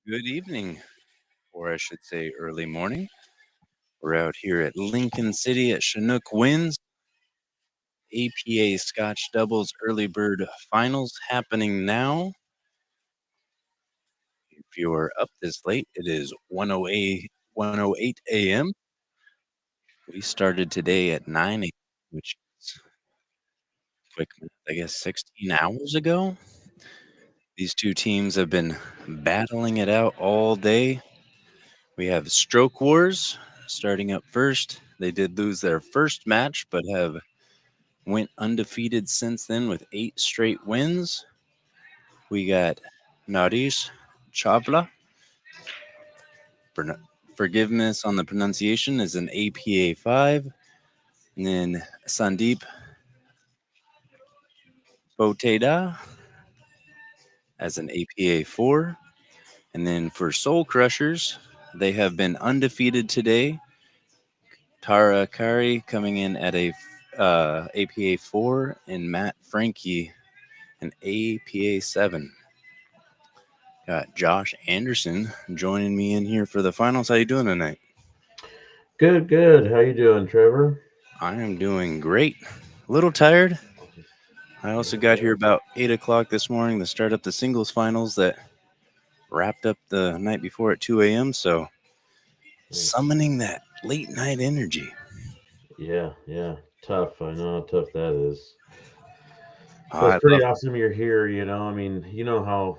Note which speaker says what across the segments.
Speaker 1: Good evening, or I should say early morning. We're out here at Lincoln City at Chinook Winds. APA Scotch Doubles Early Bird Finals happening now. If you're up this late, it is 1:08 a.m. We started today at 9 a.m., which is quick, I guess 16 hours ago. These two teams have been battling it out all day. We have Stroke Wars starting up first. They did lose their first match, but have went undefeated since then with 8 straight wins. We got Narish Chavla. Forgiveness on the pronunciation is an APA 5. And then Sandeep Boteda as an APA 4. And then for Soul Crushers, they have been undefeated today. Tara Kari coming in at a APA 4 and Matt Frankie an APA 7. Got Josh Anderson joining me in here for the finals. How you doing tonight?
Speaker 2: Good. How you doing, Trevor?
Speaker 1: I am doing great. A little tired. I also
Speaker 2: Yeah,
Speaker 1: got here
Speaker 2: yeah.
Speaker 1: about 8 o'clock this morning to start up the singles finals that wrapped up the night before at 2 a.m. So
Speaker 2: Nice.
Speaker 1: summoning that late night energy.
Speaker 2: Yeah. Tough. I know how tough that is.
Speaker 1: Oh,
Speaker 2: But it's
Speaker 1: I
Speaker 2: pretty
Speaker 1: love.
Speaker 2: awesome you're here, I mean, you know how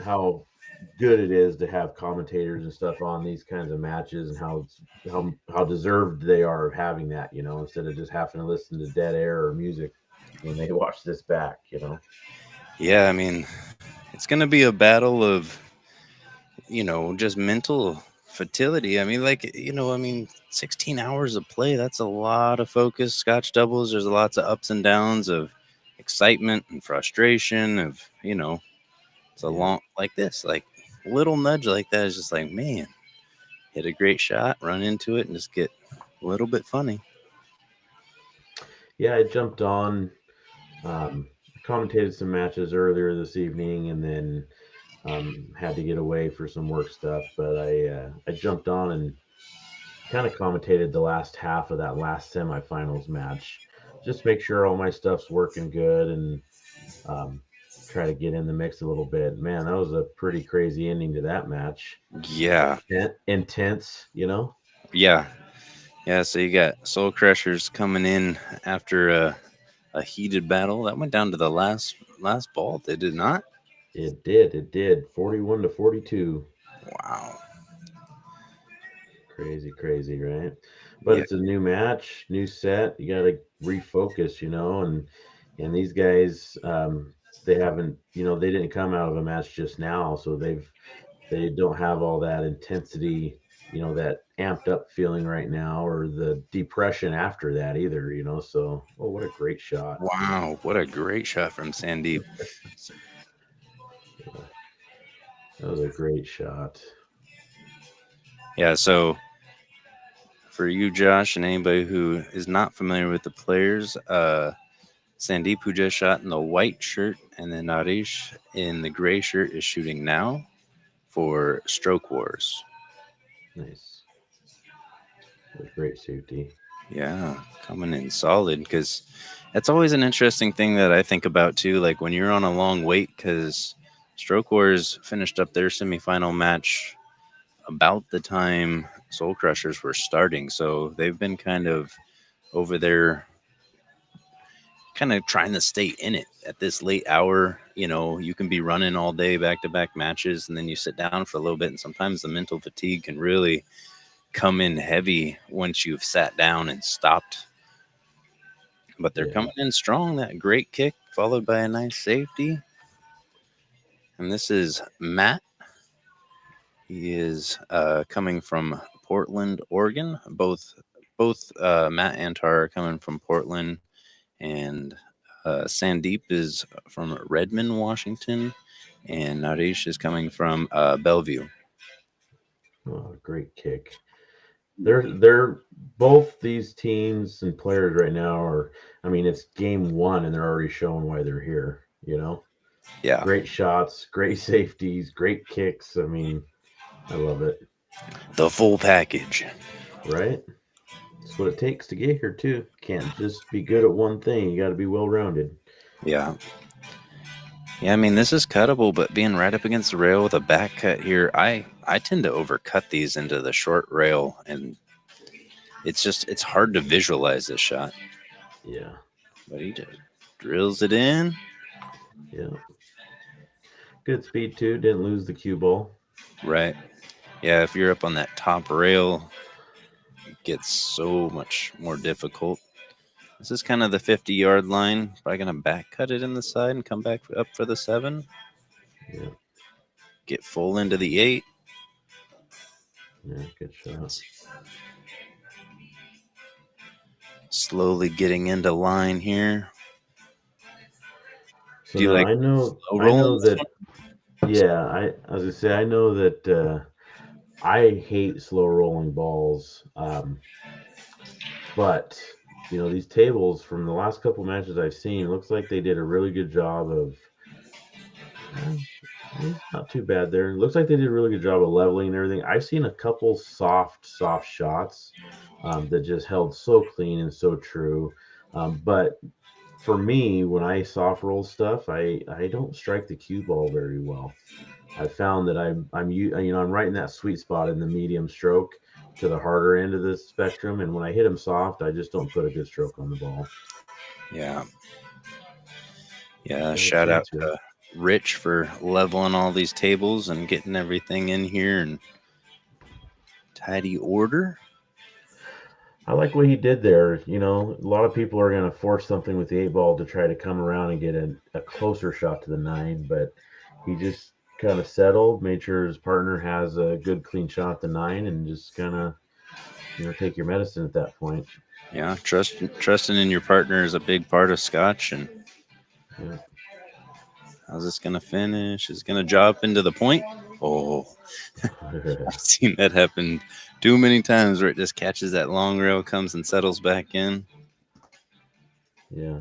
Speaker 2: how good it is to have commentators and stuff on these kinds of matches and how deserved they are of having that, instead of just having to listen to dead air or music when they watch this back.
Speaker 1: Yeah, I mean, it's gonna be a battle of just mental fertility. I mean, like, 16 hours of play, that's a lot of focus. Scotch doubles, there's lots of ups and downs of excitement and frustration it's a
Speaker 2: Yeah.
Speaker 1: long, like this, like, little nudge like that is just like, man, hit a great shot, run into it, and just get a little bit funny.
Speaker 2: Yeah, I jumped on commentated some matches earlier this evening and then had to get away for some work stuff, but I jumped on and kind of commentated the last half of that last semifinals match. Just make sure all my stuff's working good and um, try to get in the mix a little bit. Man, that was a pretty crazy ending to that match.
Speaker 1: Yeah,
Speaker 2: Intense.
Speaker 1: yeah, yeah. So you got Soul Crushers coming in after a heated battle that went down to the last ball. They did not.
Speaker 2: It did. 41-42.
Speaker 1: Wow.
Speaker 2: Crazy, right? But
Speaker 1: Yeah.
Speaker 2: it's a new match, new set. You got to refocus, and these guys, they haven't, they didn't come out of a match just now, so they don't have all that intensity, that amped up feeling right now, or the depression after that either. So, oh, what a great shot!
Speaker 1: Wow. What a great shot from Sandeep.
Speaker 2: Yeah, that was a great shot.
Speaker 1: Yeah. So for you, Josh, and anybody who is not familiar with the players, Sandeep, who just shot in the white shirt, and then Narish in the gray shirt is shooting now for Stroke Wars.
Speaker 2: Nice, that was great safety.
Speaker 1: Yeah, coming in solid because that's always an interesting thing that I think about too. Like when you're on a long wait, because Stroke Wars finished up their semifinal match about the time Soul Crushers were starting. So they've been kind of over there, kind of trying to stay in it at this late hour. You can be running all day back to back matches, and then you sit down for a little bit. And sometimes the mental fatigue can really come in heavy once you've sat down and stopped. But they're
Speaker 2: Yeah.
Speaker 1: coming in strong. That great kick followed by a nice safety. And this is Matt. He is coming from Portland, Oregon. Both Matt and Tara are coming from Portland, and Sandeep is from Redmond, Washington, and Naresh is coming from Bellevue.
Speaker 2: Oh, great kick. They're both these teams and players right now are, I mean, it's game one and they're already showing why they're here.
Speaker 1: Yeah,
Speaker 2: Great shots, great safeties, great kicks. I mean, I love it.
Speaker 1: the full package.
Speaker 2: Right? That's what it takes to get here too. Can't just be good at one thing. You got to be well rounded.
Speaker 1: Yeah. Yeah, I mean this is cuttable, but being right up against the rail with a back cut here, I tend to overcut these into the short rail, and it's hard to visualize this shot.
Speaker 2: Yeah.
Speaker 1: But he just drills it in.
Speaker 2: Yeah. Good speed too. Didn't lose the cue ball.
Speaker 1: Right. Yeah, if you're up on that top rail, it gets so much more difficult. This is kind of the 50-yard line. Probably gonna back cut it in the side and come back up for the 7.
Speaker 2: Yeah.
Speaker 1: Get full into the 8.
Speaker 2: Yeah. Good shot.
Speaker 1: Slowly getting into line here.
Speaker 2: So
Speaker 1: Do you
Speaker 2: now
Speaker 1: like
Speaker 2: I know.
Speaker 1: slow
Speaker 2: I
Speaker 1: rolling
Speaker 2: know
Speaker 1: this
Speaker 2: that. Yeah. I was gonna say I know that. I hate slow rolling balls. But these tables from the last couple matches I've seen looks like they did a really good job of. Uh, it's not too bad there. Looks like they did a really good job of leveling and everything. I've seen a couple soft shots that just held so clean and so true. But for me, when I soft roll stuff, I don't strike the cue ball very well. I found that I'm right in that sweet spot in the medium stroke to the harder end of the spectrum, and when I hit them soft, I just don't put a good stroke on the ball.
Speaker 1: one? Yeah. Yeah.
Speaker 2: You have a
Speaker 1: Shout out
Speaker 2: chance here.
Speaker 1: to Rich for leveling all these tables and getting everything in here in tidy order.
Speaker 2: I like what he did there. A lot of people are going to force something with the eight ball to try to come around and get a closer shot to the nine, but he just kind of settled, made sure his partner has a good clean shot at the nine, and just kind of take your medicine at that point.
Speaker 1: Yeah. Trusting in your partner is a big part of Scotch. And
Speaker 2: Yeah.
Speaker 1: how's this gonna finish? Is it gonna drop into the point? Oh, I've seen that happen too many times where it just catches that long rail, comes and settles back in.
Speaker 2: Yeah.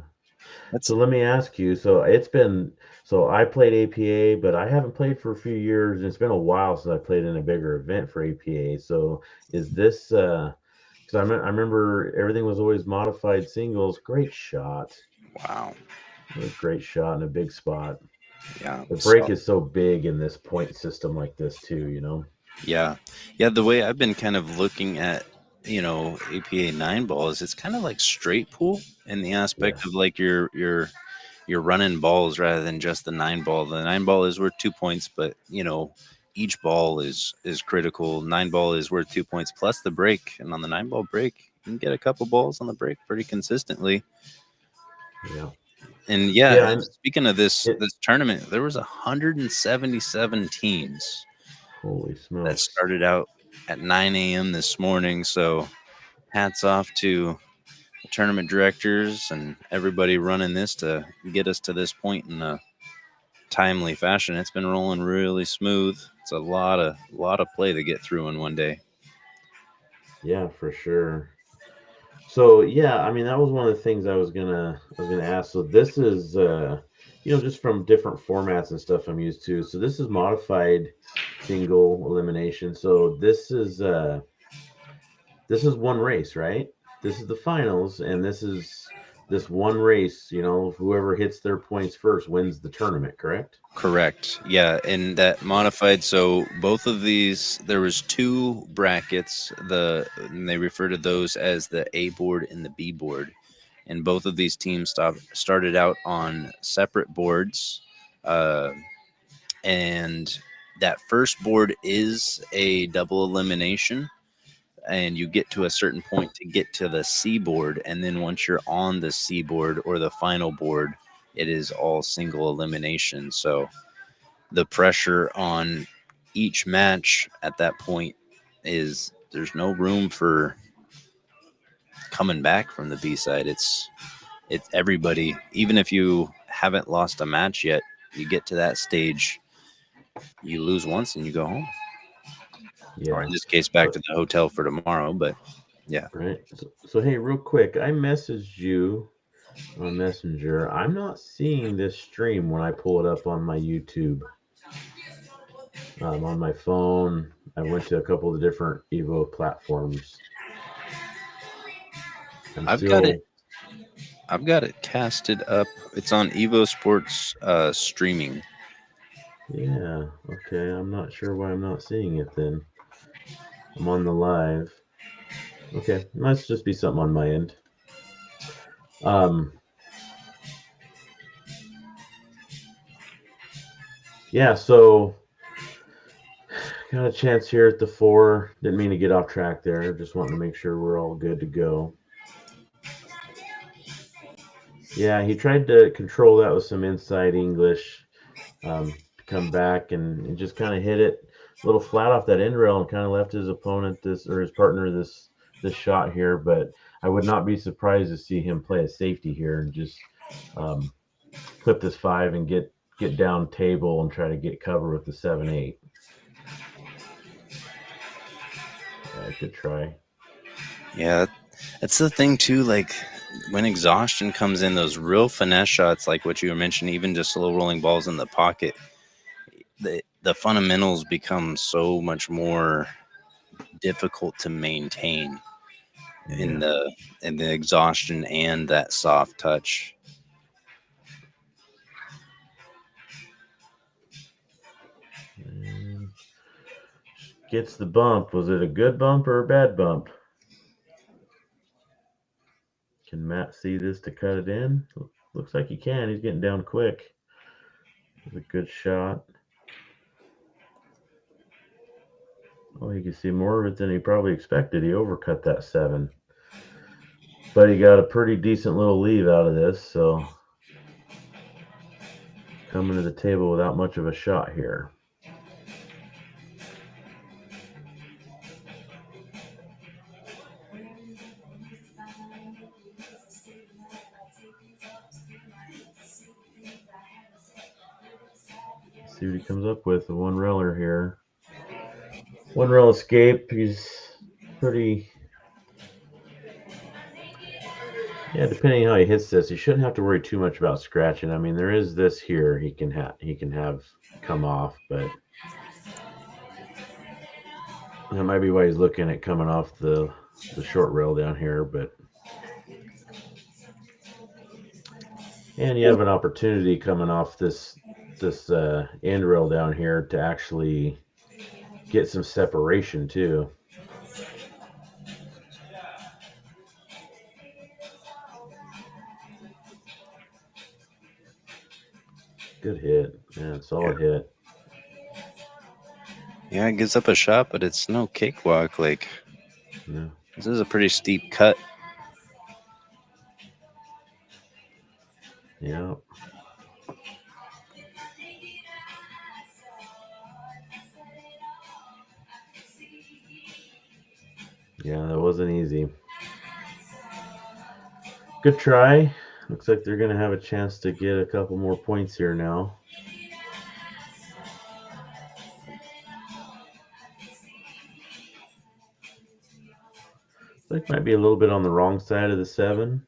Speaker 1: That's
Speaker 2: So let me ask you. So I played APA, but I haven't played for a few years, and it's been a while since I played in a bigger event for APA. So is this? Because I remember everything was always modified singles. Great shot,
Speaker 1: wow.
Speaker 2: a great shot in a big spot.
Speaker 1: Yeah.
Speaker 2: The
Speaker 1: So
Speaker 2: break is so big in this point system like this too.
Speaker 1: yeah, yeah. The way I've been kind of looking at APA 9 ball is it's kind of like straight pool in the aspect of
Speaker 2: Yes.
Speaker 1: like you're running balls rather than just the 9 ball. The 9 ball is worth 2 points, but each ball is critical. 9 ball is worth 2 points plus the break, and on the 9 ball break, you can get a couple balls on the break pretty consistently.
Speaker 2: Yeah.
Speaker 1: And yeah,
Speaker 2: Yeah. And
Speaker 1: speaking of this
Speaker 2: it.
Speaker 1: this tournament, there was 177 teams
Speaker 2: Holy
Speaker 1: that
Speaker 2: smokes.
Speaker 1: started out at 9 a.m. this morning. So hats off to the tournament directors and everybody running this to get us to this point in a timely fashion. It's been rolling really smooth. It's a lot of play to get through in one day.
Speaker 2: Yeah, for sure. So yeah, I mean that was one of the things I was gonna ask. So this is just from different formats and stuff I'm used to. So this is modified single elimination. So this is one race, right? This is the finals, and this one race. Whoever hits their points first wins the tournament. Correct?
Speaker 1: Correct. Yeah, and that modified. So both of these, there was two brackets. And they refer to those as the A board and the B board. And both of these teams started out on separate boards. Uh, and that first board is a double elimination, and you get to a certain point to get to the C board, and then once you're on the C board or the final board, it is all single elimination. So the pressure on each match at that point is there's no room for coming back from the B side. It's everybody, even if you haven't lost a match yet, you get to that stage, you lose once and you go home, or in
Speaker 2: Yeah.
Speaker 1: this case back
Speaker 2: So
Speaker 1: to the hotel for tomorrow. But yeah.
Speaker 2: right. So hey, real quick, I messaged you. on Messenger. I'm not seeing this stream when I pull it up on my YouTube. On my phone, I went to a couple of different Evo platforms. I'm
Speaker 1: I've got it.
Speaker 2: still,
Speaker 1: I've got it casted up. It's on EvoSports streaming.
Speaker 2: yeah, okay. I'm not sure why I'm not seeing it then. I'm on the live. Okay, must just be something on my end. Um, yeah, so got a chance here at the 4. Didn't mean to get off track there. Just wanting to make sure we're all good to go. Yeah, he tried to control that with some inside English. To come back and just kind of hit it a little flat off that end rail and kind of left his opponent this or his partner this shot here. But I would not be surprised to see him play a safety here and just um, clip this 5 and get down table and try to get cover with the 7-8. Yeah, good try.
Speaker 1: Yeah, that's the thing too. Like when exhaustion comes in, those real finesse shots, like what you were mentioning, even just slow rolling balls in the pocket, the fundamentals become so much more difficult to maintain in
Speaker 2: Yeah.
Speaker 1: the exhaustion and that soft touch.
Speaker 2: And gets the bump. Was it a good bump or a bad bump? Can Matt see this to cut it in? Looks like he can. He's getting down quick. It was a good shot. Oh, he could see more of it than he probably expected. He overcut that 7. But he got a pretty decent little leave out of this, so coming to the table without much of a shot here. Let's see what he comes up with. The one railer here. One rail escape. He's pretty. Yeah, depending on how he hits this, he shouldn't have to worry too much about scratching. I mean, there is this here he can have come off, but that might be why he's looking at coming off the short rail down here. But and you have an opportunity coming off this end rail down here to actually get some separation too. Good hit, man.
Speaker 1: Yeah,
Speaker 2: Solid hit.
Speaker 1: yeah, it gives up a shot, but it's no cakewalk. Like
Speaker 2: Yeah.
Speaker 1: this is a pretty steep cut.
Speaker 2: Yeah. Yeah, that wasn't easy. Good try. Looks like they're going to have a chance to get a couple more points here now. Like might be a little bit on the wrong side of the 7.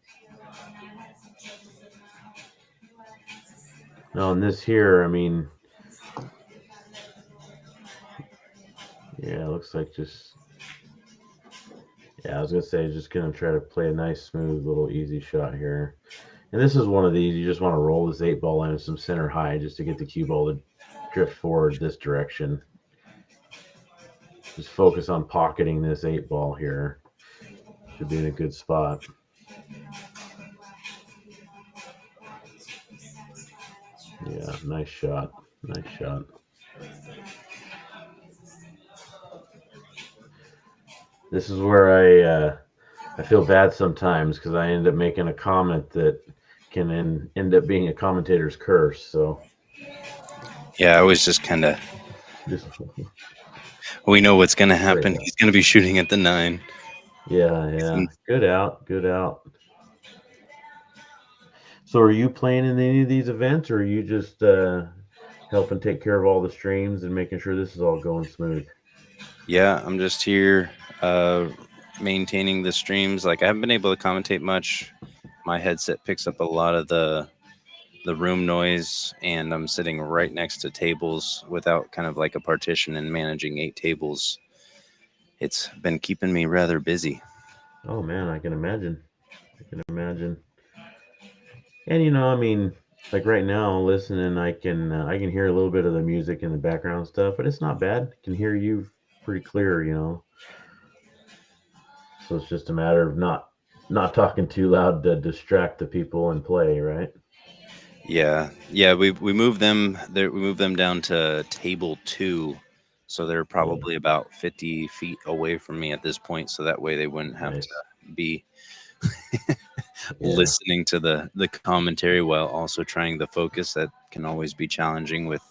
Speaker 2: No, and this here, I mean, yeah, it looks like just, yeah, I was going to say, just going to try to play a nice, smooth, little easy shot here. And this is one of these, you just want to roll this 8 ball in some center high just to get the cue ball to drift forward this direction. Just focus on pocketing this 8 ball here. Should be in a good spot. Yeah, nice shot. Nice shot. This is where I feel bad sometimes because I end up making a comment that can end up being a commentator's curse. So
Speaker 1: Yeah, I was just kind of.
Speaker 2: just
Speaker 1: We know what's going to happen.
Speaker 2: great.
Speaker 1: He's going to be shooting at the 9.
Speaker 2: Yeah, yeah. Good out. Good out. So are you playing in any of these events, or are you just helping take care of all the streams and making sure this is all going smooth?
Speaker 1: Yeah, I'm just here maintaining the streams. Like I haven't been able to commentate much my headset picks up a lot of the room noise, and I'm sitting right next to tables without kind of like a partition and managing 8 tables. It's been keeping me rather busy.
Speaker 2: Oh man, I can imagine. I can imagine. And I mean, like right now, listening, I can hear a little bit of the music in the background stuff, but it's not bad. I can hear you pretty clear. So it's just a matter of not talking too loud to distract the people and play, right?
Speaker 1: Yeah, yeah, we moved them there. We moved them down to table 2, so they're
Speaker 2: Yeah,
Speaker 1: probably about 50 feet away from me at this point. So that way they wouldn't have to
Speaker 2: nice.
Speaker 1: be
Speaker 2: Yeah.
Speaker 1: listening to the commentary while also trying to focus. That can always be challenging with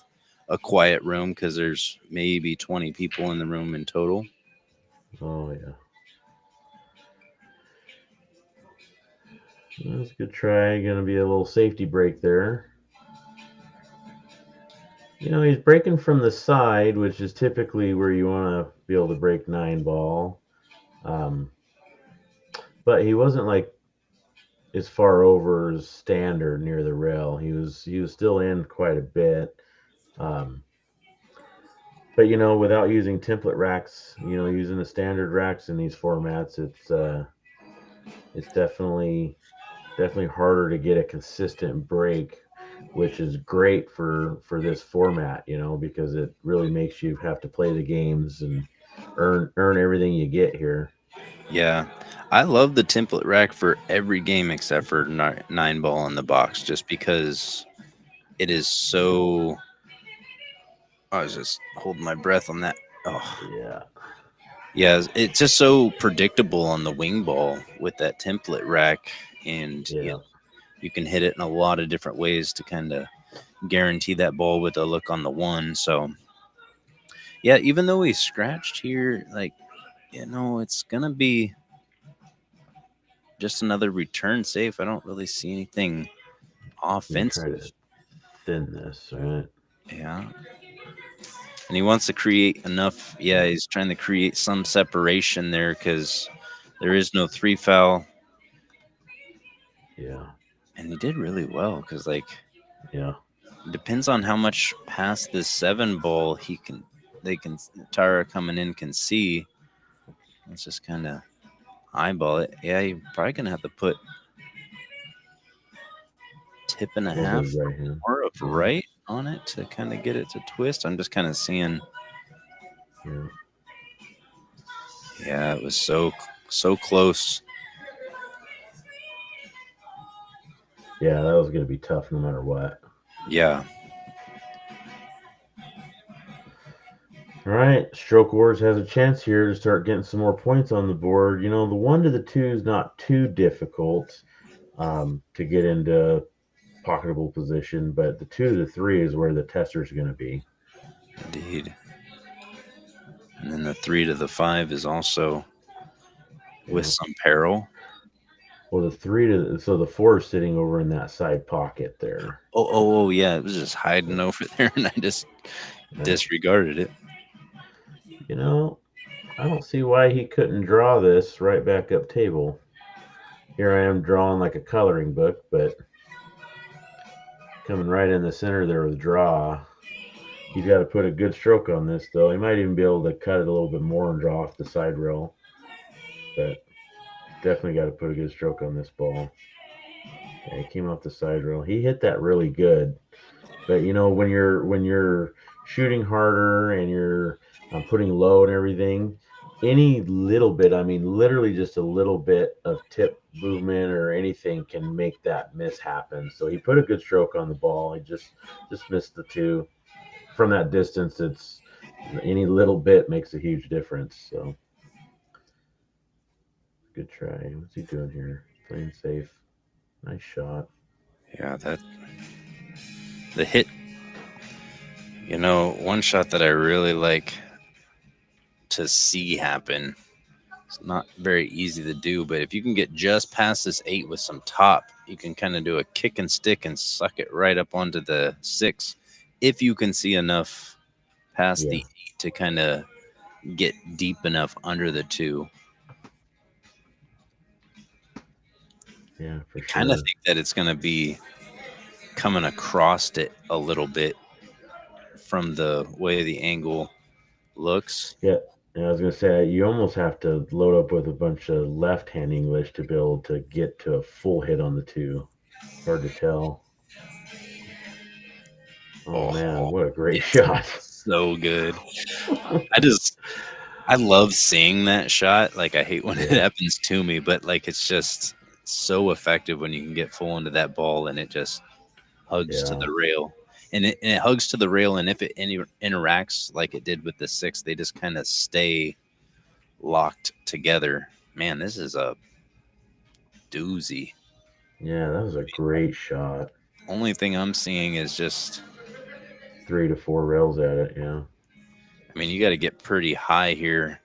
Speaker 1: a quiet room because there's maybe 20 people in the room in total.
Speaker 2: Oh yeah. That's a good try. Gonna be a little safety break there. He's breaking from the side, which is typically where you want to be able to break 9 ball. Um, but he wasn't like as far over as standard near the rail. He was still in quite a bit. Um, but without using template racks, using the standard racks in these formats, it's definitely harder to get a consistent break, which is great for this format, because it really makes you have to play the games and earn everything you get here.
Speaker 1: Yeah, I love the template rack for every game except for 9 ball in the box, just because it is so. I was just holding my breath on that. Oh,
Speaker 2: Yeah,
Speaker 1: yeah, it's just so predictable on the wing ball with that template rack, and
Speaker 2: yeah,
Speaker 1: you can hit it in a lot of different ways to kind of guarantee that ball with a look on the one. So yeah, even though we scratched here, like it's gonna be just another return safe. I don't really see anything
Speaker 2: I'm gonna try
Speaker 1: offensive.
Speaker 2: to thin this, right?
Speaker 1: Yeah, and he wants to create enough. Yeah, he's trying to create some separation there because there is no 3 foul,
Speaker 2: Yeah,
Speaker 1: and he did really well because like
Speaker 2: yeah,
Speaker 1: depends on how much past this 7 ball they can Tara coming in can see. Let's just kind of eyeball it. Yeah, you're probably gonna have to put tip and a
Speaker 2: a little bit
Speaker 1: half
Speaker 2: of right hand.
Speaker 1: more of
Speaker 2: Yeah,
Speaker 1: right on it to kind of get it to twist. I'm just kind of seeing.
Speaker 2: yeah,
Speaker 1: Yeah, it was so close.
Speaker 2: yeah. That was gonna be tough no matter what.
Speaker 1: Yeah,
Speaker 2: All right, Stroke Wars has a chance here to start getting some more points on the board. The 1 to the 2 is not too difficult to get into pocketable position, but the 2 to the 3 is where the tester's going to be.
Speaker 1: indeed. And then the 3 to the 5 is also with
Speaker 2: Yeah.
Speaker 1: some peril.
Speaker 2: Well, the 4 is sitting over in that side pocket there.
Speaker 1: Oh, yeah, it was just hiding
Speaker 2: Yeah.
Speaker 1: over there, and I just
Speaker 2: Right.
Speaker 1: disregarded it.
Speaker 2: You know, I don't see why he couldn't draw this right back up table. Here I am drawing like a coloring book, but coming right in the center there with draw. He's got to put a good stroke on this, though. He might even be able to cut it a little bit more and draw off the side rail, but definitely got to put a good stroke on this ball. Yeah, he came off the side rail. He hit that really good. But when you're shooting harder and you're putting low and everything, any little bit, I mean, literally just a little bit of tip movement or anything can make that miss happen. So he put a good stroke on the ball. He just missed the 2 from that distance. It's any little bit makes a huge difference. So good try. What's he doing here? Playing safe. Nice shot.
Speaker 1: Yeah, that the hit. One shot that I really like to see happen. It's not very easy to do, but if you can get just past this 8 with some top, you can kind of do a kick and stick and suck it right up onto the 6. If you can see enough past the
Speaker 2: Yeah,
Speaker 1: 8 to kind of get deep enough under the 2.
Speaker 2: Yeah, for
Speaker 1: I kind of
Speaker 2: sure.
Speaker 1: think that it's going to be coming across it a little bit from the way the angle looks.
Speaker 2: Yeah, and I was gonna say you almost have to load up with a bunch of left-hand English to be able to get to a full hit on the two. It's hard to tell. Oh
Speaker 1: Oh,
Speaker 2: man, what a great
Speaker 1: it's
Speaker 2: shot!
Speaker 1: so good. I just I love seeing that shot. Like I hate when it
Speaker 2: Yeah,
Speaker 1: happens to me, but like it's just so effective when you can get full into that ball and it just hugs to
Speaker 2: yeah,
Speaker 1: the rail. And it hugs to the rail, and if it interacts like it did with the six, they just kind of stay locked together. Man, this is a doozy.
Speaker 2: yeah. That was a great shot.
Speaker 1: Only thing I'm seeing is just,
Speaker 2: 3 to 4 rails at it. Yeah,
Speaker 1: I mean, you got to get pretty high here.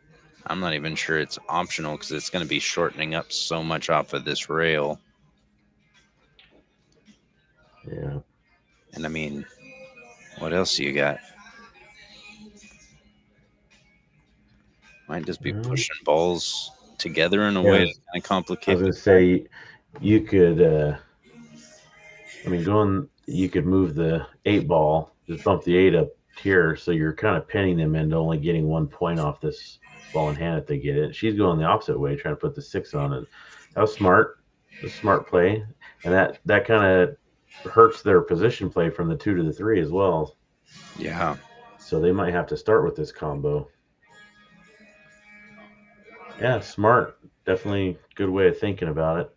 Speaker 1: I'm not even sure it's optional because it's going to be shortening up so much off of this rail.
Speaker 2: yeah.
Speaker 1: And I mean, what else do you got? Might just be
Speaker 2: Well,
Speaker 1: pushing balls together in a
Speaker 2: yeah.
Speaker 1: way to kind of
Speaker 2: I was
Speaker 1: complicate the
Speaker 2: gonna
Speaker 1: crack.
Speaker 2: say you could. I mean, going. You could move the 8 ball, just bump the 8 up here, so you're kind of pinning them into only getting 1 point off this ball in hand if they get it. She's going the opposite way, trying to put the 6 on it. That was smart. A smart play, and that kind of hurts their position play from the 2 to the 3 as well.
Speaker 1: Yeah.
Speaker 2: So they might have to start with this combo. Yeah, smart. Definitely good way of thinking about it.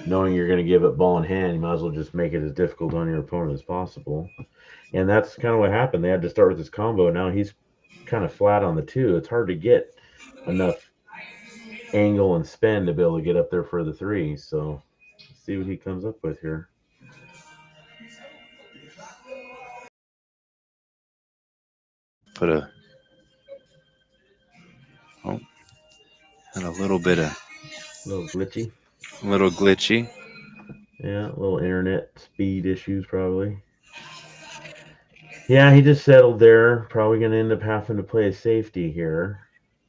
Speaker 2: Knowing you're going to give it ball in hand, you might as well just make it as difficult on your opponent as possible. And that's kind of what happened. They had to start with this combo. Now he's kind of flat on the 2. It's hard to get enough angle and spin to be able to get up there for the 3. So let's see what he comes up with here.
Speaker 1: Put a, oh, and a little bit of,
Speaker 2: A little glitchy.
Speaker 1: little glitchy.
Speaker 2: Yeah, a little internet speed issues probably. Yeah, he just settled there. Probably going to end up having to play a safety here.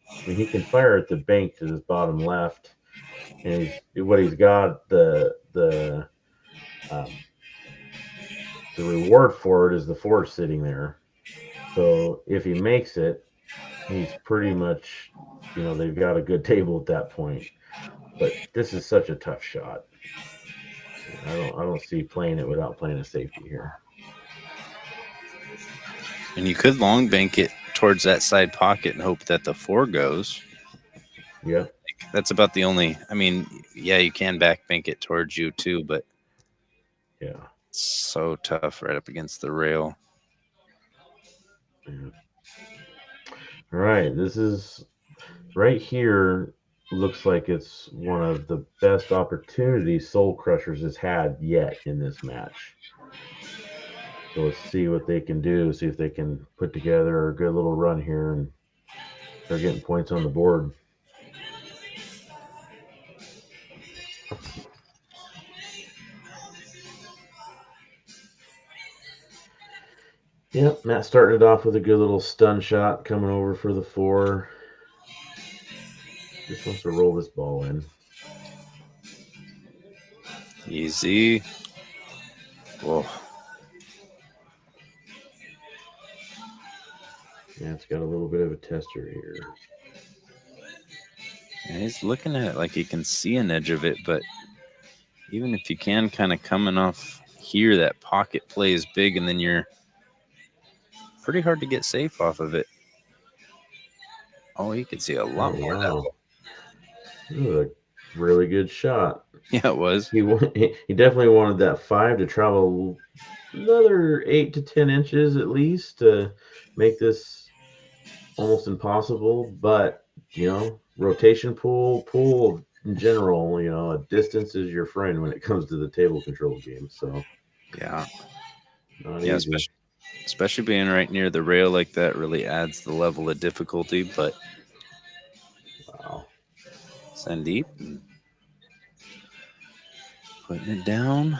Speaker 2: I mean, he can fire at the bank to his bottom left, and he's got um, the reward for it is the force sitting there. So if he makes it, he's pretty much, they've got a good table at that point. But this is such a tough shot. I don't see playing it without playing a safety here.
Speaker 1: And you could long bank it towards that side pocket and hope that the 4 goes.
Speaker 2: Yep.
Speaker 1: That's about the only, I mean, yeah, you can back bank it towards you too, but
Speaker 2: Yeah.
Speaker 1: it's so tough right up against the rail.
Speaker 2: Yeah. All right. This is right here. Looks like it's one of the best opportunities Soul Crushers has had yet in this match. So let's see what they can do. See if they can put together a good little run here and start getting points on the board. Yep, Matt starting it off with a good little stun shot coming over for the 4. Just wants to roll this ball in.
Speaker 1: Easy. Whoa.
Speaker 2: Yeah, it's got a little bit of a tester here.
Speaker 1: And he's looking at it like he can see an edge of it, but even if you can, kind of coming off here, that pocket play is big, and then you're pretty hard to get safe off of it. Oh, you could see a lot
Speaker 2: Oh,
Speaker 1: more of that
Speaker 2: wow.
Speaker 1: ball.
Speaker 2: This was a really good shot.
Speaker 1: Yeah, it was.
Speaker 2: He definitely wanted that 5 to travel another 8 to 10 inches at least to make this almost impossible. But, rotation pool in general, a distance is your friend when it comes to the table control game. So,
Speaker 1: Yeah.
Speaker 2: not
Speaker 1: Yeah,
Speaker 2: easy.
Speaker 1: especially being right near the rail like that really adds the level of difficulty. But
Speaker 2: Wow.
Speaker 1: send deep and putting it down.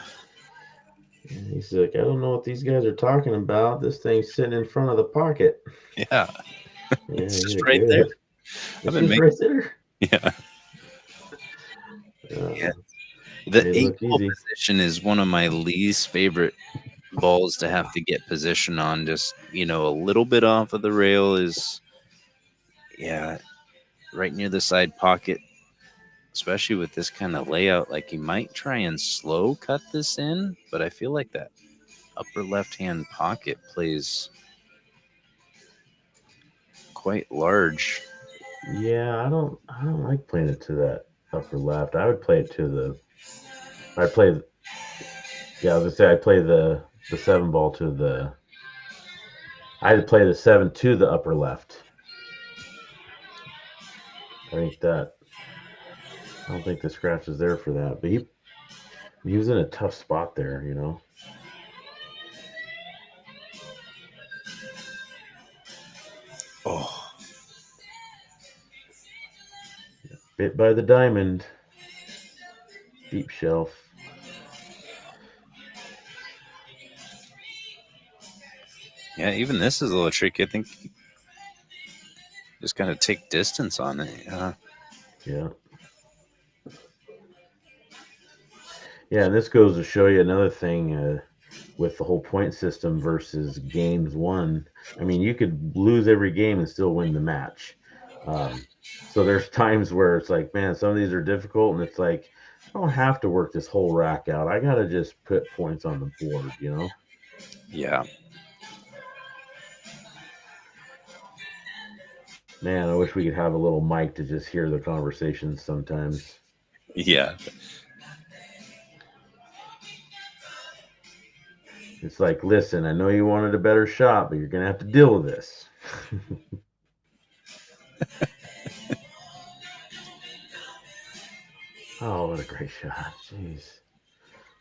Speaker 2: And he's like, I don't know what these guys are talking about. This thing's sitting in front of the pocket.
Speaker 1: Yeah,
Speaker 2: Yeah,
Speaker 1: it's
Speaker 2: he
Speaker 1: just
Speaker 2: did
Speaker 1: right there.
Speaker 2: good.
Speaker 1: I've
Speaker 2: It's
Speaker 1: been
Speaker 2: just
Speaker 1: making.
Speaker 2: right there.
Speaker 1: Yeah, The
Speaker 2: Made it
Speaker 1: eight
Speaker 2: look
Speaker 1: ball
Speaker 2: easy.
Speaker 1: position is one of my least favorite balls to have to get position on. Just a little bit off of the rail is, yeah, right near the side pocket. Especially with this kind of layout, like you might try and slow cut this in, but I feel like that upper left hand pocket plays quite large.
Speaker 2: Yeah, I don't like playing it to that upper left. I would play it to the I'd play yeah, I was gonna say I'd play the seven ball to the I'd play the seven to the upper left. I think that I don't think the scratch is there for that. But he was in a tough spot there, you know.
Speaker 1: Oh,
Speaker 2: Bit by the diamond, deep shelf.
Speaker 1: yeah, even this is a little tricky. I think just kind of take distance on it.
Speaker 2: Yeah. Yeah, and this goes to show you another thing with the whole point system versus games won. I mean, you could lose every game and still win the match. Um, so there's times where it's like, man, some of these are difficult, and it's like, I don't have to work this whole rack out. I got to just put points on the board, you know?
Speaker 1: Yeah,
Speaker 2: Man, I wish we could have a little mic to just hear the conversations sometimes.
Speaker 1: yeah,
Speaker 2: It's like, listen, I know you wanted a better shot, but you're going to have to deal with this. Oh, what a great shot. Jeez.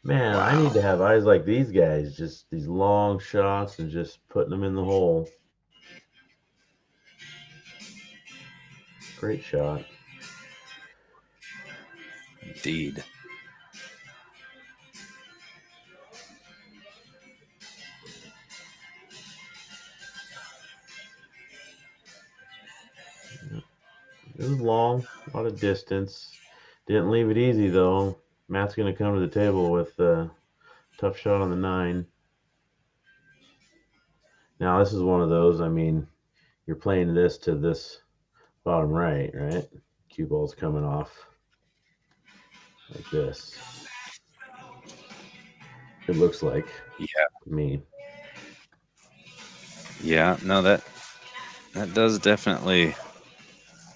Speaker 2: Man, I need
Speaker 1: wow.
Speaker 2: to have eyes like these guys, just these long shots and just putting them in the hole. Great shot.
Speaker 1: Indeed.
Speaker 2: Yeah, it was long, a lot of distance. Didn't leave it easy though. Matt's going to come to the table with a tough shot on the nine. Now, this is one of those, I mean, you're playing this to this bottom right, right? Cue ball's coming off like this. It looks like
Speaker 1: Yeah,
Speaker 2: to me.
Speaker 1: yeah. No, that does definitely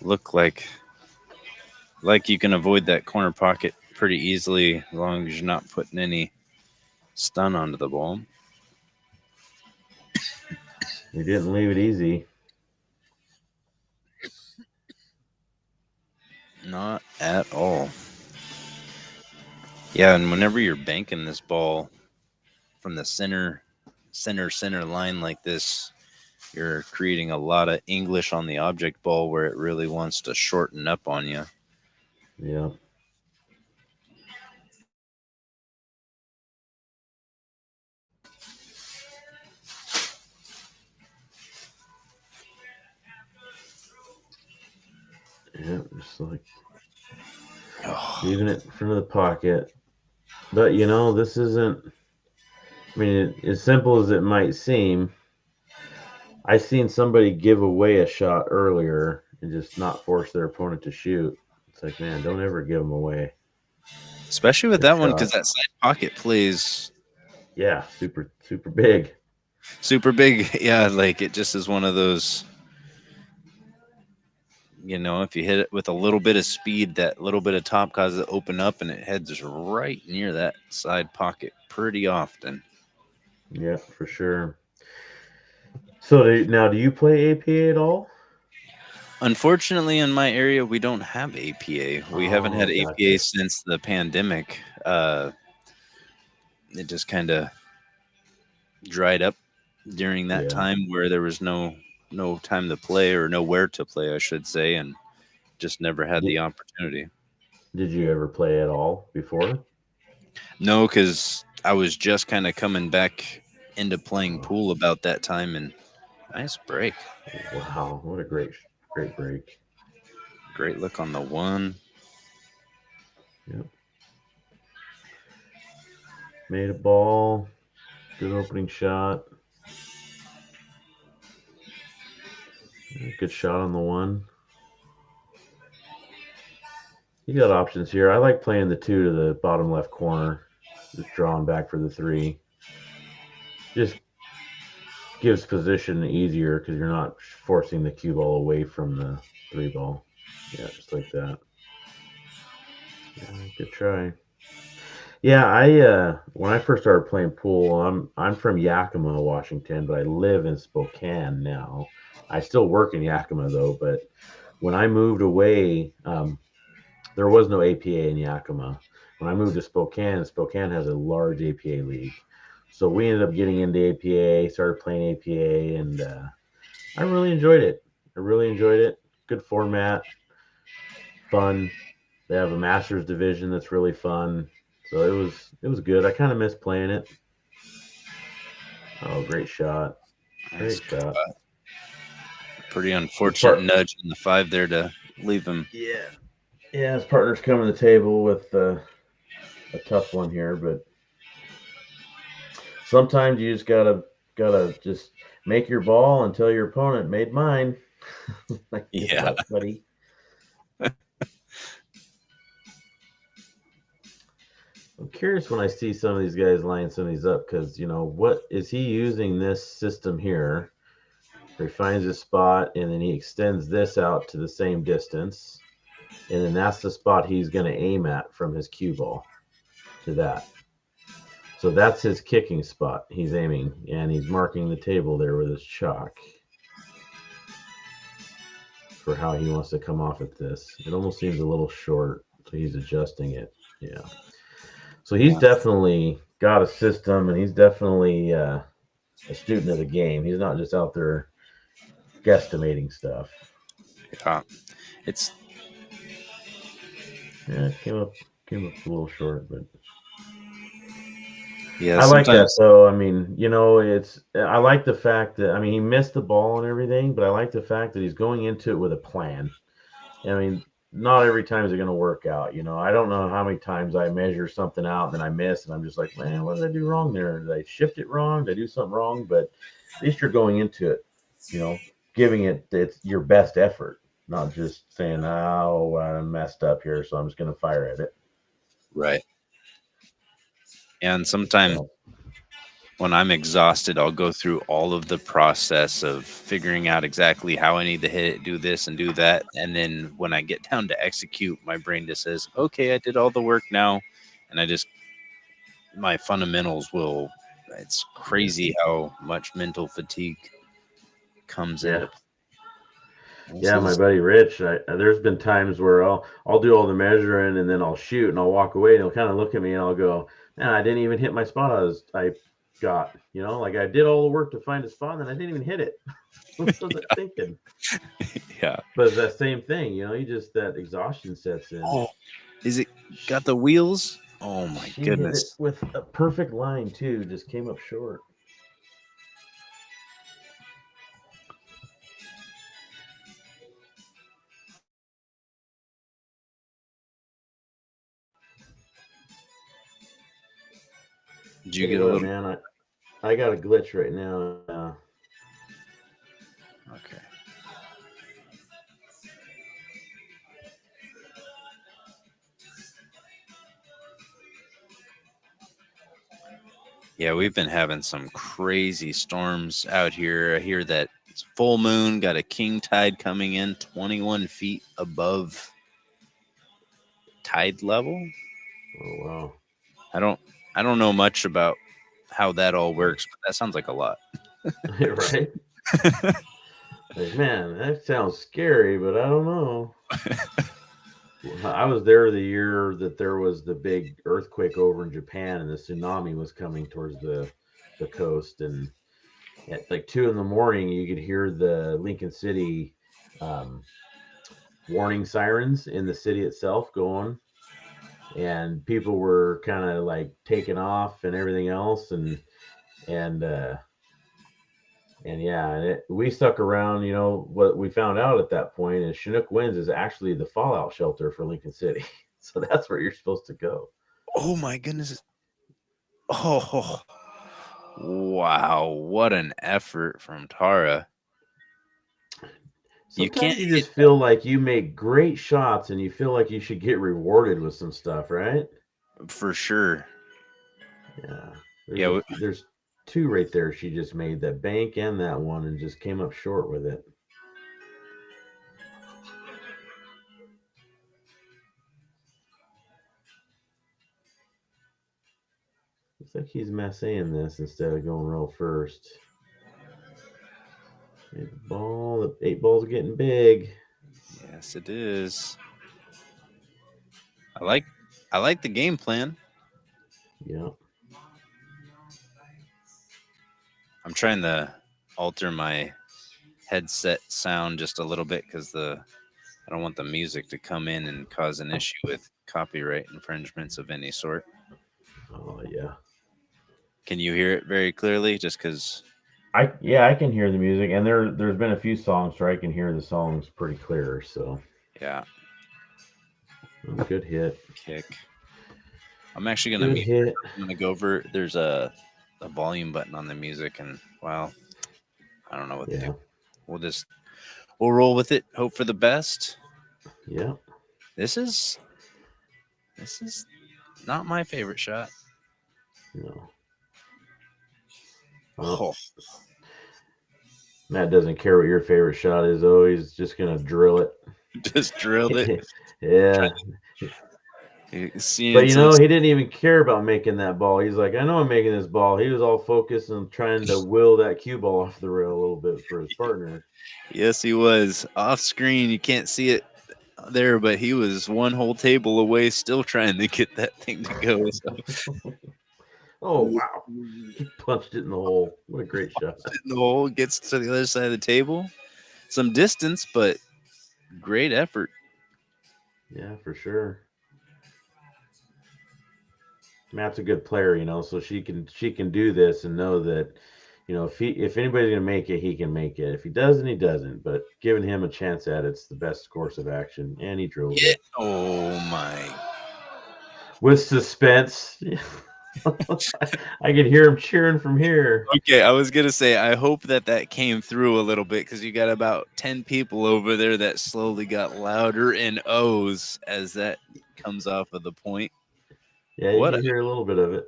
Speaker 1: look like you can avoid that corner pocket pretty easily as long as you're not putting any stun onto the ball.
Speaker 2: He didn't leave it easy.
Speaker 1: Not at all. Yeah, and whenever you're banking this ball from the center line like this, you're creating a lot of English on the object ball where it really wants to shorten up on you.
Speaker 2: Yeah. Yeah, just like
Speaker 1: Oh,
Speaker 2: leaving it in front of the pocket. But you know, this isn't. I mean, as simple as it might seem, I seen somebody give away a shot earlier and just not force their opponent to shoot. It's like, man, don't ever give them away.
Speaker 1: especially with
Speaker 2: Good
Speaker 1: that one because
Speaker 2: shot.
Speaker 1: that side pocket plays
Speaker 2: Yeah, super, super big.
Speaker 1: super big. Yeah, like it just is one of those. If you hit it with a little bit of speed, that little bit of top causes it to open up and it heads right near that side pocket pretty often.
Speaker 2: Yeah, for sure. So now, do you play APA at all?
Speaker 1: Unfortunately, in my area, we don't have APA. We haven't had
Speaker 2: Oh,
Speaker 1: APA
Speaker 2: gotcha.
Speaker 1: since the pandemic. It just kind of dried up during that
Speaker 2: Yeah.
Speaker 1: time where there was no time to play or nowhere to play, I should say, and just never had the
Speaker 2: Did
Speaker 1: opportunity.
Speaker 2: Did you ever play at all before?
Speaker 1: No, because I was just kind of coming back into playing
Speaker 2: Oh,
Speaker 1: pool about that time, and nice break.
Speaker 2: wow, what a great break.
Speaker 1: Great look on the one.
Speaker 2: Yep. Made a ball. Good opening shot. Good shot on the one. You got options here. I like playing the 2 to the bottom left corner. Just drawing back for the 3. Just gives position easier because you're not forcing the cue ball away from the 3 ball. Yeah, just like that. Yeah, good try. Yeah, I when I first started playing pool, I'm from Yakima, Washington, but I live in Spokane now. I still work in Yakima though, but when I moved away, there was no APA in Yakima. When I moved to Spokane, Spokane has a large APA league, so we ended up getting into APA, started playing APA, and I really enjoyed it. I really enjoyed it. Good format, fun. They have a Masters division that's really fun. So it was good. I kind of miss playing it. Oh, great shot.
Speaker 1: Nice
Speaker 2: Great shot.
Speaker 1: cut. Pretty
Speaker 2: His
Speaker 1: unfortunate
Speaker 2: part
Speaker 1: nudge in the 5 there to leave him.
Speaker 2: Yeah. Yeah, his partner's coming to the table with a tough one here, but sometimes you just gotta just make your ball and tell your opponent made mine. Like good
Speaker 1: Yeah.
Speaker 2: luck, buddy. I'm curious when I see some of these guys line some of these up because what is he using this system here? Where he finds his spot and then he extends this out to the same distance, and then that's the spot he's going to aim at from his cue ball to that. So that's his kicking spot. He's aiming and he's marking the table there with his chalk for how he wants to come off at this. It almost seems a little short, so he's adjusting it. Yeah. So he's
Speaker 1: Yeah.
Speaker 2: definitely got a system, and he's definitely a student of the game. He's not just out there guesstimating stuff.
Speaker 1: Yeah. It's
Speaker 2: Yeah, came up a little short, but
Speaker 1: yeah,
Speaker 2: I like that
Speaker 1: sometimes
Speaker 2: though. I mean, I like the fact that he missed the ball and everything, but I like the fact that he's going into it with a plan. I mean, not every time is it going to work out. I don't know how many times I measure something out and then I miss, and I'm just like, man, what did I do wrong there? Did I shift it wrong? Did I do something wrong? But at least you're going into it, giving it it's your best effort, not just saying, oh, I messed up here, so I'm just going to fire at it.
Speaker 1: right. And sometimes
Speaker 2: So
Speaker 1: when I'm exhausted, I'll go through all of the process of figuring out exactly how I need to hit it, do this and do that. And then when I get down to execute, my brain just says, okay, I did all the work now. And my fundamentals will, it's
Speaker 2: yeah,
Speaker 1: crazy how much mental fatigue comes
Speaker 2: yeah.
Speaker 1: into play. This
Speaker 2: Yeah, my
Speaker 1: is,
Speaker 2: buddy Rich, there's been times where I'll do all the measuring and then I'll shoot and I'll walk away and he'll kind of look at me and I'll go, man, I didn't even hit my spot I got, like I did all the work to find a spot and then I didn't even hit it. What was I thinking?
Speaker 1: yeah.
Speaker 2: But it's that same thing, you just that exhaustion sets in.
Speaker 1: Oh, is it got the wheels? Oh my
Speaker 2: She hit it
Speaker 1: goodness.
Speaker 2: with a perfect line too, just came up short.
Speaker 1: Did you
Speaker 2: Tell you
Speaker 1: get a
Speaker 2: what,
Speaker 1: little?
Speaker 2: man, I got a glitch right now.
Speaker 1: Okay. Yeah, we've been having some crazy storms out here. I hear that it's full moon, got a king tide coming in 21 feet above tide level.
Speaker 2: Oh wow.
Speaker 1: I don't I don't know much about how that all works, but that sounds like a lot.
Speaker 2: Right? Like, man, that sounds scary, but I don't know. I was there the year that there was the big earthquake over in Japan and the tsunami was coming towards the coast, and at like 2 in the morning you could hear the Lincoln City um, warning sirens in the city itself going, and people were kind of like taking off and everything else, and yeah, we stuck around. What we found out at that point is Chinook Winds is actually the fallout shelter for Lincoln City. So that's where you're supposed to go.
Speaker 1: Oh my goodness. Oh, wow. What an effort from Tara. You can't
Speaker 2: Sometimes you
Speaker 1: hit
Speaker 2: just feel like you make great shots and you feel like you should get rewarded with some stuff, right?
Speaker 1: that for sure.
Speaker 2: Yeah.
Speaker 1: Yeah,
Speaker 2: There's two right there she just made, that bank and that one, and just came up short with it. Looks like he's messing this instead of going real first. The ball, the eight ball's getting big.
Speaker 1: yes, it is. I like I like the game plan.
Speaker 2: Yeah.
Speaker 1: I'm trying to alter my headset sound just a little bit because the I don't want the music to come in and cause an issue with copyright infringements of any sort.
Speaker 2: Oh yeah.
Speaker 1: Can you hear it very clearly? Just because,
Speaker 2: I can hear the music, and there's been a few songs where I can hear the songs pretty clear. So
Speaker 1: yeah,
Speaker 2: good hit.
Speaker 1: kick. I'm actually gonna
Speaker 2: Good
Speaker 1: mute.
Speaker 2: hit.
Speaker 1: I'm gonna go over. There's a volume button on the music, and well, I don't know what to do.
Speaker 2: Yeah.
Speaker 1: We'll roll with it. Hope for the best.
Speaker 2: Yeah.
Speaker 1: This is this is not my favorite shot.
Speaker 2: No. Well,
Speaker 1: Oh,
Speaker 2: Matt doesn't care what your favorite shot is, though. He's just gonna drill
Speaker 1: just drilled it.
Speaker 2: it. Yeah.
Speaker 1: Seeing
Speaker 2: But
Speaker 1: some.
Speaker 2: he didn't even care about making that ball. He's like, I know I'm making this ball. He was all focused on trying to will that cue ball off the rail a little bit for his partner.
Speaker 1: Yes, he was off screen. You can't see it there, but he was one whole table away, still trying to get that thing to go. So.
Speaker 2: Oh wow. He punched it in the hole. What a great shot.
Speaker 1: The hole gets to the other side of the table. Some distance, but great effort.
Speaker 2: Yeah, for sure. Matt's a good player, so she can do this and know that, if anybody's gonna make it, he can make it. If he doesn't, he doesn't. But giving him a chance at it's the best course of action, and he drilled
Speaker 1: Yeah.
Speaker 2: it
Speaker 1: Oh my.
Speaker 2: with suspense. I can hear him cheering from here.
Speaker 1: Okay, I was gonna say I hope that came through a little bit because you got about 10 people over there that slowly got louder in O's as that comes off of the point.
Speaker 2: Yeah, you
Speaker 1: What a
Speaker 2: can hear a little bit of it.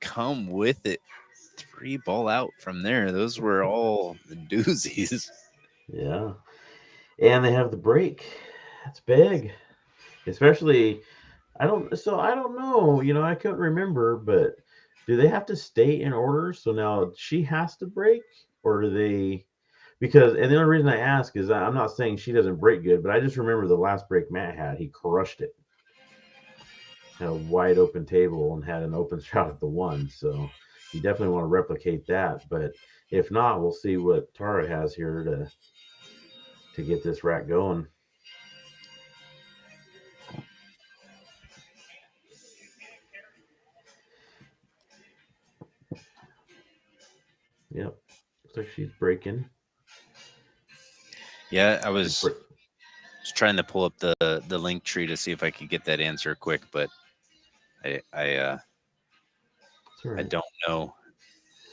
Speaker 1: come with it. 3 ball out from there. Those were all the doozies.
Speaker 2: Yeah, and they have the break. That's big, especially. I don't know. I couldn't remember, but do they have to stay in order? So now she has to break, or do they? Because and the only reason I ask is I'm not saying she doesn't break good, but I just remember the last break Matt had, he crushed it. Had a wide open table and had an open shot at the one. So you definitely want to replicate that. But if not, we'll see what Tara has here to get this rack going. Yep. Looks like she's breaking.
Speaker 1: Yeah, I was trying to pull up the link tree to see if I could get that answer quick, but I
Speaker 2: right.
Speaker 1: don't know.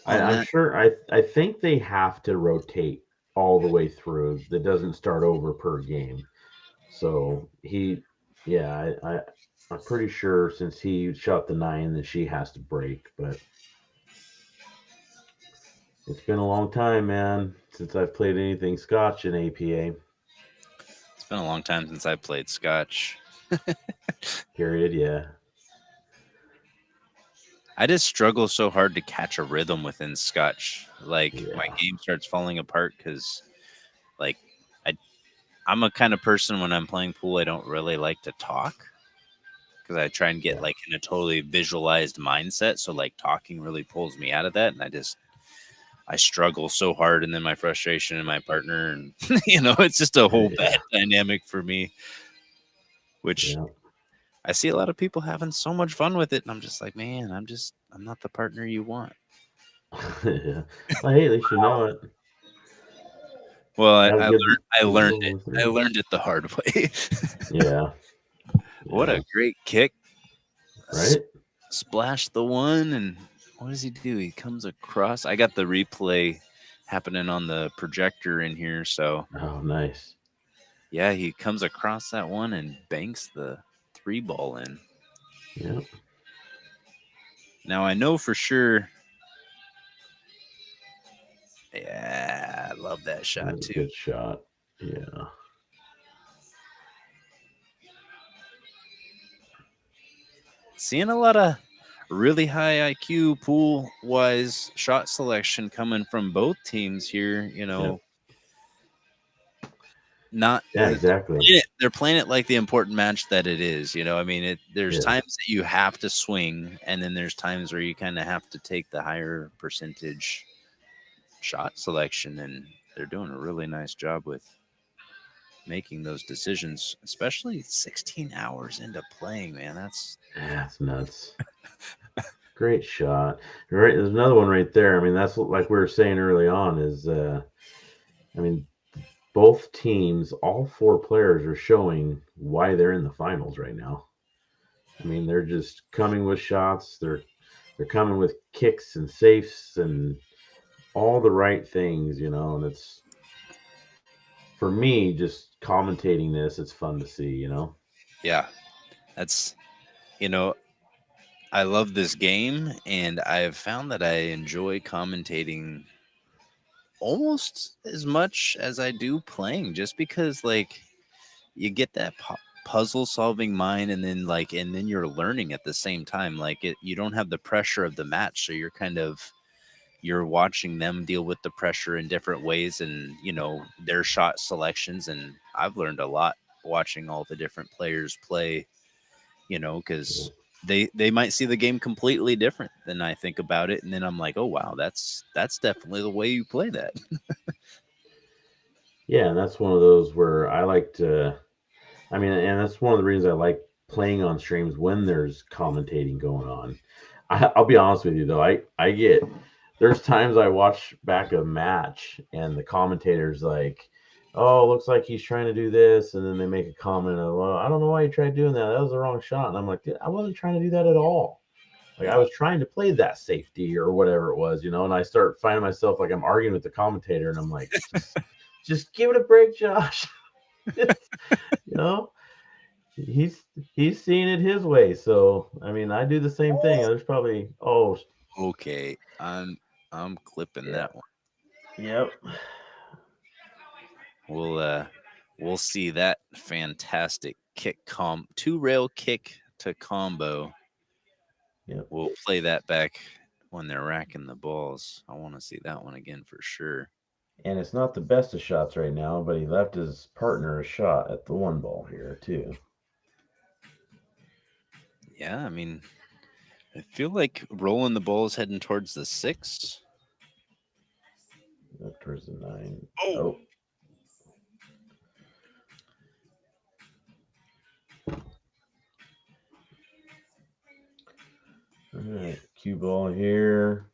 Speaker 2: I'm sure. I think they have to rotate all the way through. That doesn't start over per game. So yeah, I'm pretty sure since he shot the 9 that she has to break. But it's been a long time, man, since I've played anything Scotch in APA.
Speaker 1: It's been a long time since I played Scotch.
Speaker 2: Period. Yeah.
Speaker 1: I just struggle so hard to catch a rhythm within Scotch. Like my
Speaker 2: Yeah.
Speaker 1: game starts falling apart because, like, I I'm a kind of person when I'm playing pool I don't really like to talk because I try and get
Speaker 2: Yeah.
Speaker 1: like in a totally visualized mindset. So like talking really pulls me out of that, and I struggle so hard, and then my frustration and my partner, and it's just a whole
Speaker 2: Yeah.
Speaker 1: bad dynamic for me. Which
Speaker 2: Yeah.
Speaker 1: I see a lot of people having so much fun with it, and I'm just like, man, I'm not the partner you want.
Speaker 2: Yeah. Well, hey, at least you know it.
Speaker 1: Well,
Speaker 2: Got a
Speaker 1: I
Speaker 2: good
Speaker 1: learned
Speaker 2: roll
Speaker 1: it.
Speaker 2: with
Speaker 1: I
Speaker 2: her.
Speaker 1: learned it the hard way.
Speaker 2: Yeah.
Speaker 1: What
Speaker 2: Yeah.
Speaker 1: a great kick!
Speaker 2: Right.
Speaker 1: Splash the one, and what does he do? He comes across. I got the replay happening on the projector in here, so
Speaker 2: Oh, nice.
Speaker 1: yeah, he comes across that one and banks the three ball in.
Speaker 2: Yep.
Speaker 1: Now I know for sure. Yeah, I love that shot
Speaker 2: That's a
Speaker 1: too.
Speaker 2: good shot. Yeah.
Speaker 1: Seeing a lot of really high IQ pool wise shot selection coming from both teams here.
Speaker 2: Yep.
Speaker 1: Not
Speaker 2: Yeah, exactly.
Speaker 1: they're playing it like the important match that it is. I mean, there's
Speaker 2: Yes.
Speaker 1: times that you have to swing, and then there's times where you kind of have to take the higher percentage shot selection, and they're doing a really nice job with making those decisions, especially 16 hours into playing, man. That's
Speaker 2: That's nuts. Great shot. Right, there's another one right there. I mean, that's like we were saying early on. I mean, both teams, all four players are showing why they're in the finals right now. I mean, they're just coming with shots. They're coming with kicks and safes and all the right things, and it's for me just commentating this, it's fun to see.
Speaker 1: yeah, that's you know, I love this game, and I've found that I enjoy commentating almost as much as I do playing, just because like you get that puzzle solving mind, and then you're learning at the same time. Like you don't have the pressure of the match, so you're watching them deal with the pressure in different ways, and their shot selections. And I've learned a lot watching all the different players play, because they might see the game completely different than I think about it, and then I'm like, oh wow, that's definitely the way you play that.
Speaker 2: Yeah, and that's one of those where I like to. I mean, and that's one of the reasons I like playing on streams when there's commentating going on. I'll be honest with you though, I get there's times I watch back a match and the commentator's like, "Oh, looks like he's trying to do this," and then they make a comment of, "Well, I don't know why you tried doing that. That was the wrong shot." And I'm like, "I wasn't trying to do that at all. Like I
Speaker 1: Yeah.
Speaker 2: was trying to play that safety or whatever it was. And I start finding myself like I'm arguing with the commentator, and I'm like, just give it a break, Josh. It's, you know, he's he's seeing it his way. So I mean, I do the same thing. There's probably
Speaker 1: Okay, I'm clipping
Speaker 2: yeah,
Speaker 1: that one.
Speaker 2: yep,
Speaker 1: We'll see that fantastic two rail kick to combo.
Speaker 2: yep.
Speaker 1: We'll play that back when they're racking the balls. I want to see that one again for sure.
Speaker 2: And it's not the best of shots right now, but he left his partner a shot at the one ball here too.
Speaker 1: Yeah, I mean, I feel like rolling the ball is heading towards the six.
Speaker 2: Up towards the nine.
Speaker 1: Oh,
Speaker 2: Oh, all right. Cue ball here.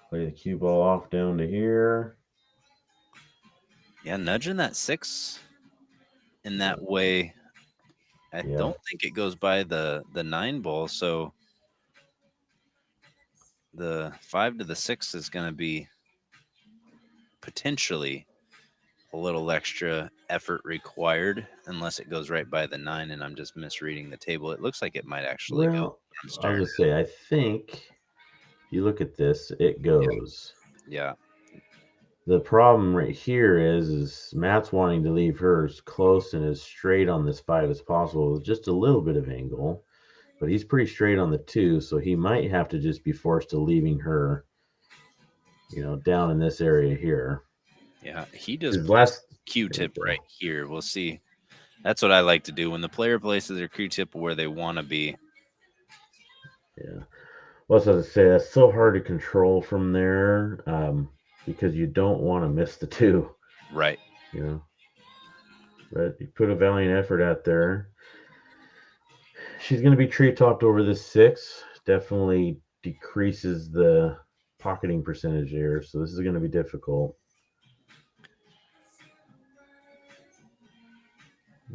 Speaker 2: Play the cue ball off down to here.
Speaker 1: yeah, nudging that six in that
Speaker 2: Yep.
Speaker 1: way. I
Speaker 2: Yep.
Speaker 1: don't think it goes by the nine ball, so the five to the six is going to be potentially a little extra effort required, unless it goes right by the nine and I'm just misreading the table. It looks like it might actually go.
Speaker 2: Well,
Speaker 1: I'm
Speaker 2: I'll
Speaker 1: staring
Speaker 2: just say I think if you look at this, it
Speaker 1: at.
Speaker 2: goes.
Speaker 1: Yeah,
Speaker 2: The problem right here is Matt's wanting to leave hers close and as straight on this five as possible with just a little bit of angle, but he's pretty straight on the two, so he might have to just be forced to leaving her, down in this area here.
Speaker 1: yeah. He just
Speaker 2: Because
Speaker 1: placed
Speaker 2: last, there we
Speaker 1: Q-tip right
Speaker 2: go.
Speaker 1: here. We'll see. That's what I like to do when the player places their Q-tip where they want to be.
Speaker 2: Yeah. Well, so to say, that's so hard to control from there because you don't want to miss the two,
Speaker 1: Right.
Speaker 2: you know. But you put a valiant effort out there. She's going to be tree topped over this six. Definitely decreases the pocketing percentage here. So this is going to be difficult.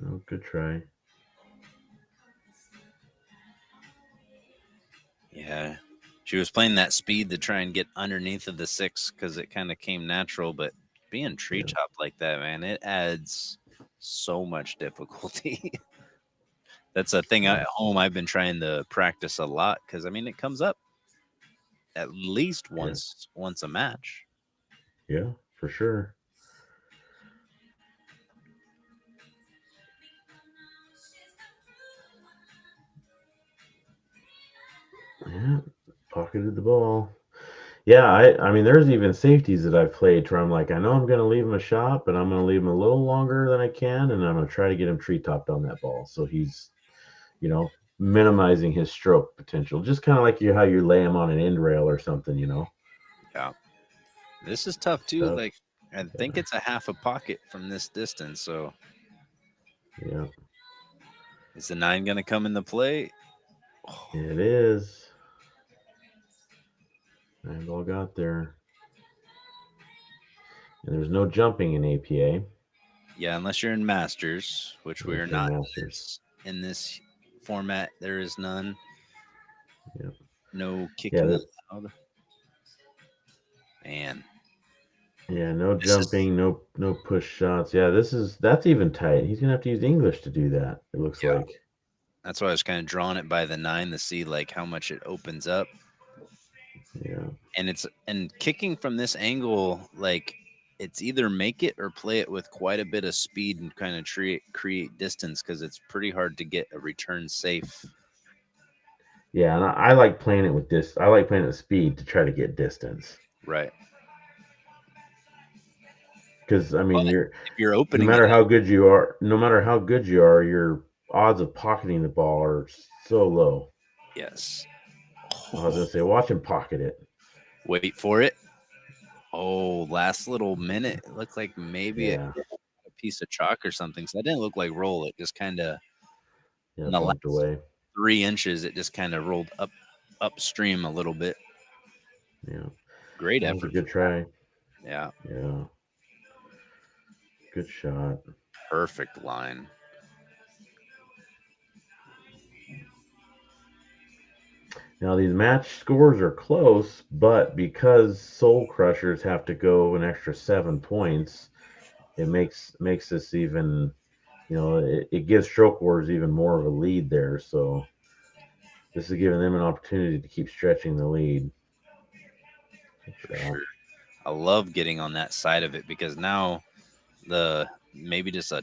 Speaker 2: Oh, good try.
Speaker 1: Yeah. She was playing that speed to try and get underneath of the 6 because it kind of came natural, but being
Speaker 2: Yeah,
Speaker 1: treetop like that, man, it adds so much difficulty. That's a thing
Speaker 2: yeah,
Speaker 1: at home I've been trying to practice a lot because I mean it comes up at least
Speaker 2: yeah,
Speaker 1: once a match.
Speaker 2: yeah, for sure. Yeah, pocketed the ball. Yeah, I mean, there's even safeties that I've played where I'm like, I know I'm going to leave him a shot, but I'm going to leave him a little longer than I can, and I'm going to try to get him tree topped on that ball, so he's, minimizing his stroke potential. Just kind of like how you lay him on an end rail or something.
Speaker 1: Yeah. This is tough too.
Speaker 2: Tough.
Speaker 1: Like I think
Speaker 2: Yeah,
Speaker 1: it's a half a pocket from this distance. So
Speaker 2: yeah,
Speaker 1: is the 9 gonna come into play? Oh,
Speaker 2: it is. And all got there, and there's no jumping in APA
Speaker 1: yeah, unless you're in Masters, which we are
Speaker 2: unless you're in
Speaker 1: not
Speaker 2: Masters.
Speaker 1: in this format. There is none.
Speaker 2: Yeah,
Speaker 1: No
Speaker 2: yeah,
Speaker 1: kicking allowed. Man,
Speaker 2: yeah. No
Speaker 1: this is
Speaker 2: jumping, no push shots. Yeah, that's even tight. He's gonna have to use English to do that. It looks
Speaker 1: yeah.
Speaker 2: like.
Speaker 1: That's why I was kind of drawing it by the 9 to see like how much it opens up.
Speaker 2: Yeah,
Speaker 1: And kicking from this angle, like it's either make it or play it with quite a bit of speed and kind of create distance because it's pretty hard to get a return safe.
Speaker 2: yeah. And I like playing it with this. I like playing it with speed to try to get distance.
Speaker 1: Right.
Speaker 2: Because I
Speaker 1: Well,
Speaker 2: mean,
Speaker 1: if you're
Speaker 2: no
Speaker 1: opening it
Speaker 2: matter
Speaker 1: up,
Speaker 2: how good you are, no matter how good you are, your odds of pocketing the ball are so low.
Speaker 1: yes.
Speaker 2: I was
Speaker 1: Oh,
Speaker 2: gonna say, watch him pocket it.
Speaker 1: wait for it. Oh, last little minute. It looked like maybe
Speaker 2: Yeah,
Speaker 1: a piece of chalk or something. So that didn't look like roll. It just kind of
Speaker 2: yeah,
Speaker 1: in the last
Speaker 2: bumped away.
Speaker 1: 3 inches, it just kind of rolled upstream a little bit.
Speaker 2: Yeah,
Speaker 1: Great
Speaker 2: that was a
Speaker 1: effort from
Speaker 2: good try.
Speaker 1: that. Yeah,
Speaker 2: Yeah, good shot.
Speaker 1: perfect line.
Speaker 2: Now these match scores are close, but because Soul Crushers have to go an extra 7 points, it makes this even. It gives Stroke Wars even more of a lead there. So this is giving them an opportunity to keep stretching the lead. Good
Speaker 1: For
Speaker 2: shot.
Speaker 1: sure. I love getting on that side of it because now the maybe just a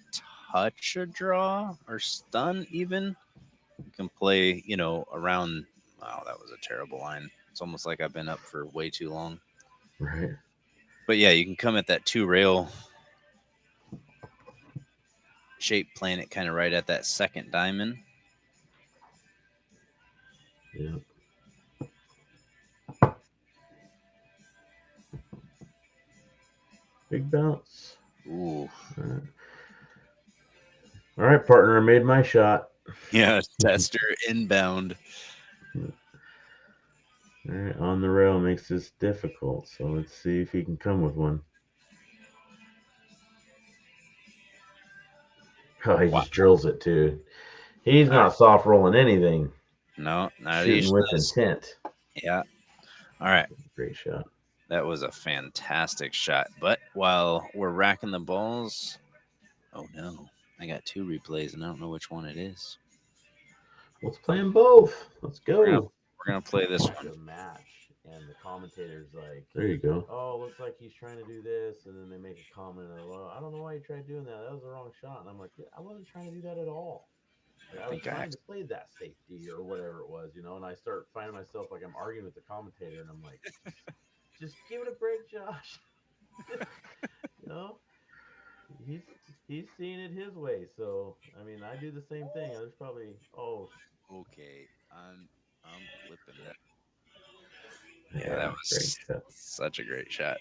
Speaker 1: touch a draw or stun even you can play, around. Wow, that was a terrible line. It's almost like I've been up for way too long.
Speaker 2: Right.
Speaker 1: But yeah, you can come at that 2 rail shape, playing it kind of right at that second diamond.
Speaker 2: Yeah. Big bounce.
Speaker 1: Ooh.
Speaker 2: All right. All right, partner. I made my shot.
Speaker 1: Yeah, tester inbound.
Speaker 2: All right, on the rail makes this difficult. So let's see if he can come with one. Oh, he
Speaker 1: Wow.
Speaker 2: just drills it too. He's
Speaker 1: All right.
Speaker 2: not soft rolling anything.
Speaker 1: No, not
Speaker 2: Shooting
Speaker 1: each
Speaker 2: with
Speaker 1: does.
Speaker 2: intent.
Speaker 1: Yeah. All right.
Speaker 2: Great shot.
Speaker 1: That was a fantastic shot. But while we're racking the balls, oh no, I got 2 replays and I don't know which one it is.
Speaker 2: Let's play them both. Let's
Speaker 1: We're gonna
Speaker 2: go.
Speaker 1: we're gonna play this one.
Speaker 2: The match, and the commentator's like, there you go. Oh, looks like he's trying to do this, and then they make a comment. Well, I don't know why you tried doing that. That was the wrong shot. And I'm like, I wasn't trying to do that at all. Like,
Speaker 1: I
Speaker 2: I was
Speaker 1: think I
Speaker 2: trying to play that safety or whatever it was. And I start finding myself like I'm arguing with the commentator, and I'm like, just give it a break, Josh. you know, he's he's seeing it his way. So I mean, I do the same thing. There's probably
Speaker 1: okay. I'm flipping that. Yeah, that
Speaker 2: yeah, great
Speaker 1: was
Speaker 2: shot.
Speaker 1: such a great shot.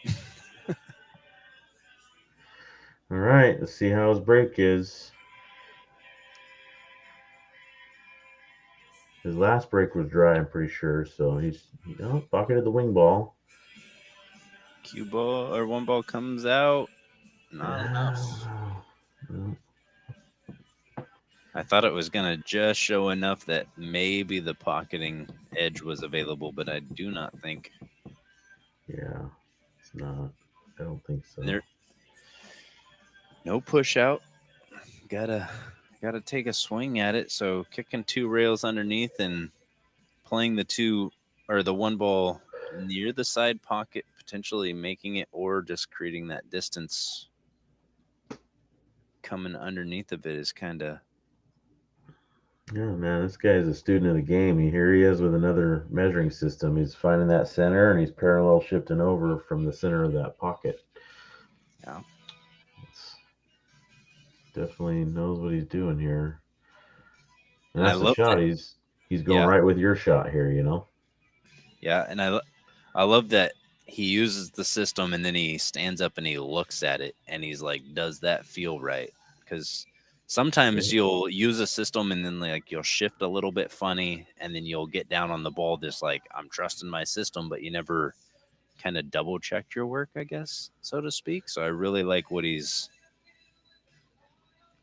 Speaker 2: All right, let's see how his break is. His last break was dry, I'm pretty sure. So he's pocketed the wing ball.
Speaker 1: Cue ball or one ball comes out. Not enough.
Speaker 2: No.
Speaker 1: I thought it was gonna just show enough that maybe the pocketing edge was available, but I do not think.
Speaker 2: Yeah, it's not. I don't think
Speaker 1: And
Speaker 2: so.
Speaker 1: there, no push out. Gotta gotta take a swing at it. So kicking two rails underneath and playing the two or the one ball near the side pocket, potentially making it or just creating that distance coming underneath of it is kind of.
Speaker 2: Yeah, man, this guy's a student of the game. Here he is with another measuring system. He's finding that center and he's parallel shifting over from the center of that pocket.
Speaker 1: Yeah.
Speaker 2: It's definitely knows what he's doing here. And
Speaker 1: And I
Speaker 2: that's the
Speaker 1: love
Speaker 2: shot.
Speaker 1: that.
Speaker 2: He's going
Speaker 1: Yeah.
Speaker 2: right with your shot here, you know?
Speaker 1: Yeah. And I love that he uses the system and then he stands up and he looks at it and he's like, does that feel right? Because sometimes
Speaker 2: Yeah.
Speaker 1: you'll use a system and then like you'll shift a little bit funny and then you'll get down on the ball just like I'm trusting my system, but you never kind of double checked your work, I guess, so to speak. So I really like what he's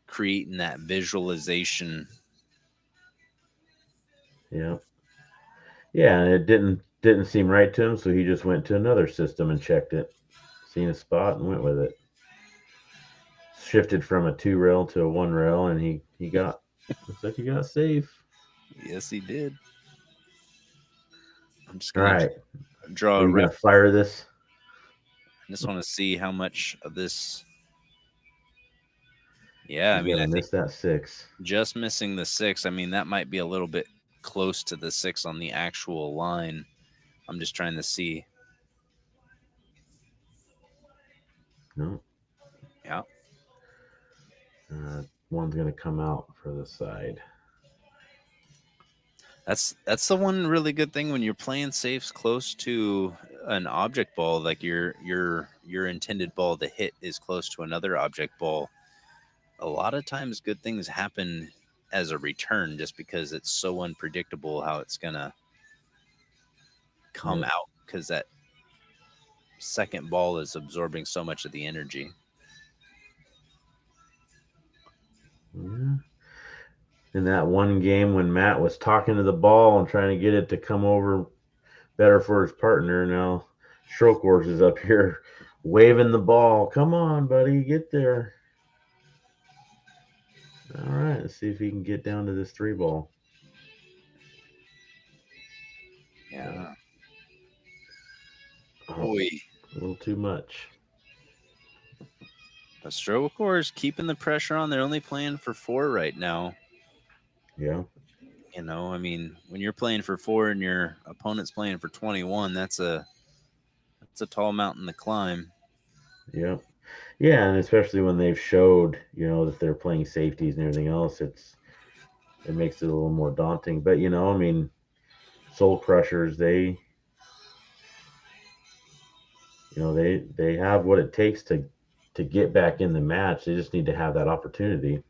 Speaker 1: creating that visualization.
Speaker 2: Yeah. Yeah, and it didn't seem right to him, so he just went to another system and checked it. Seen a spot and went with it. Shifted from a two rail to a one rail and he got looks like he got safe.
Speaker 1: Yes, he did. I'm just
Speaker 2: All
Speaker 1: gonna
Speaker 2: right.
Speaker 1: draw
Speaker 2: Are
Speaker 1: a
Speaker 2: you
Speaker 1: ref.
Speaker 2: gonna fire this?
Speaker 1: I just want to see how much of this. Yeah, I
Speaker 2: He's
Speaker 1: mean,
Speaker 2: got to
Speaker 1: I think
Speaker 2: miss that six.
Speaker 1: just missing the six. I mean, that might be a little bit close to the six on the actual line. I'm just trying to see.
Speaker 2: No,
Speaker 1: Yeah,
Speaker 2: one's gonna come out for the side.
Speaker 1: that's the one really good thing when you're playing safes close to an object ball, like your intended ball to hit is close to another object ball. A lot of times, good things happen as a return just because it's so unpredictable how it's gonna come
Speaker 2: Yep.
Speaker 1: out because that second ball is absorbing so much of the energy.
Speaker 2: Yeah. In that one game when Matt was talking to the ball and trying to get it to come over better for his partner, now Stroke Wars is up here waving the ball. Come on, buddy, get there. All right, let's see if he can get down to this three ball.
Speaker 1: Yeah.
Speaker 2: Oh,
Speaker 1: Boy,
Speaker 2: a little too much.
Speaker 1: the stroke course keeping the pressure on. They're only playing for four right now.
Speaker 2: Yeah,
Speaker 1: I mean, when you're playing for four and your opponent's playing for 21, that's a tall mountain to climb.
Speaker 2: yeah, yeah, and especially when they've showed, that they're playing safeties and everything else, it makes it a little more daunting. But I mean, Soul Crushers, they have what it takes to get back in the match. They just need to have that opportunity.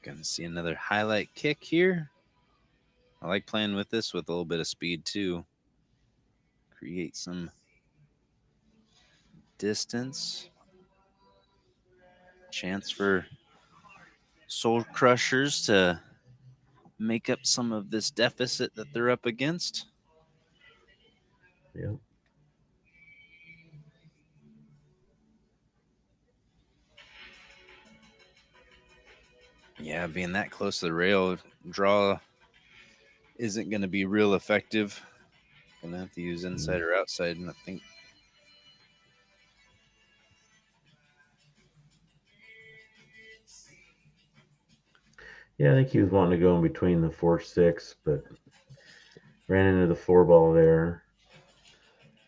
Speaker 1: Gonna see another highlight kick here. I like playing with this with a little bit of speed too. Create some distance. Chance for Soul Crushers to make up some of this deficit that they're up against.
Speaker 2: Yeah,
Speaker 1: Yeah, being that close to the rail, draw isn't going to be real effective. Gonna have to use inside
Speaker 2: mm.
Speaker 1: or outside, and I think.
Speaker 2: Yeah, I think he was wanting to go in between the 4-6, but ran into the four ball there.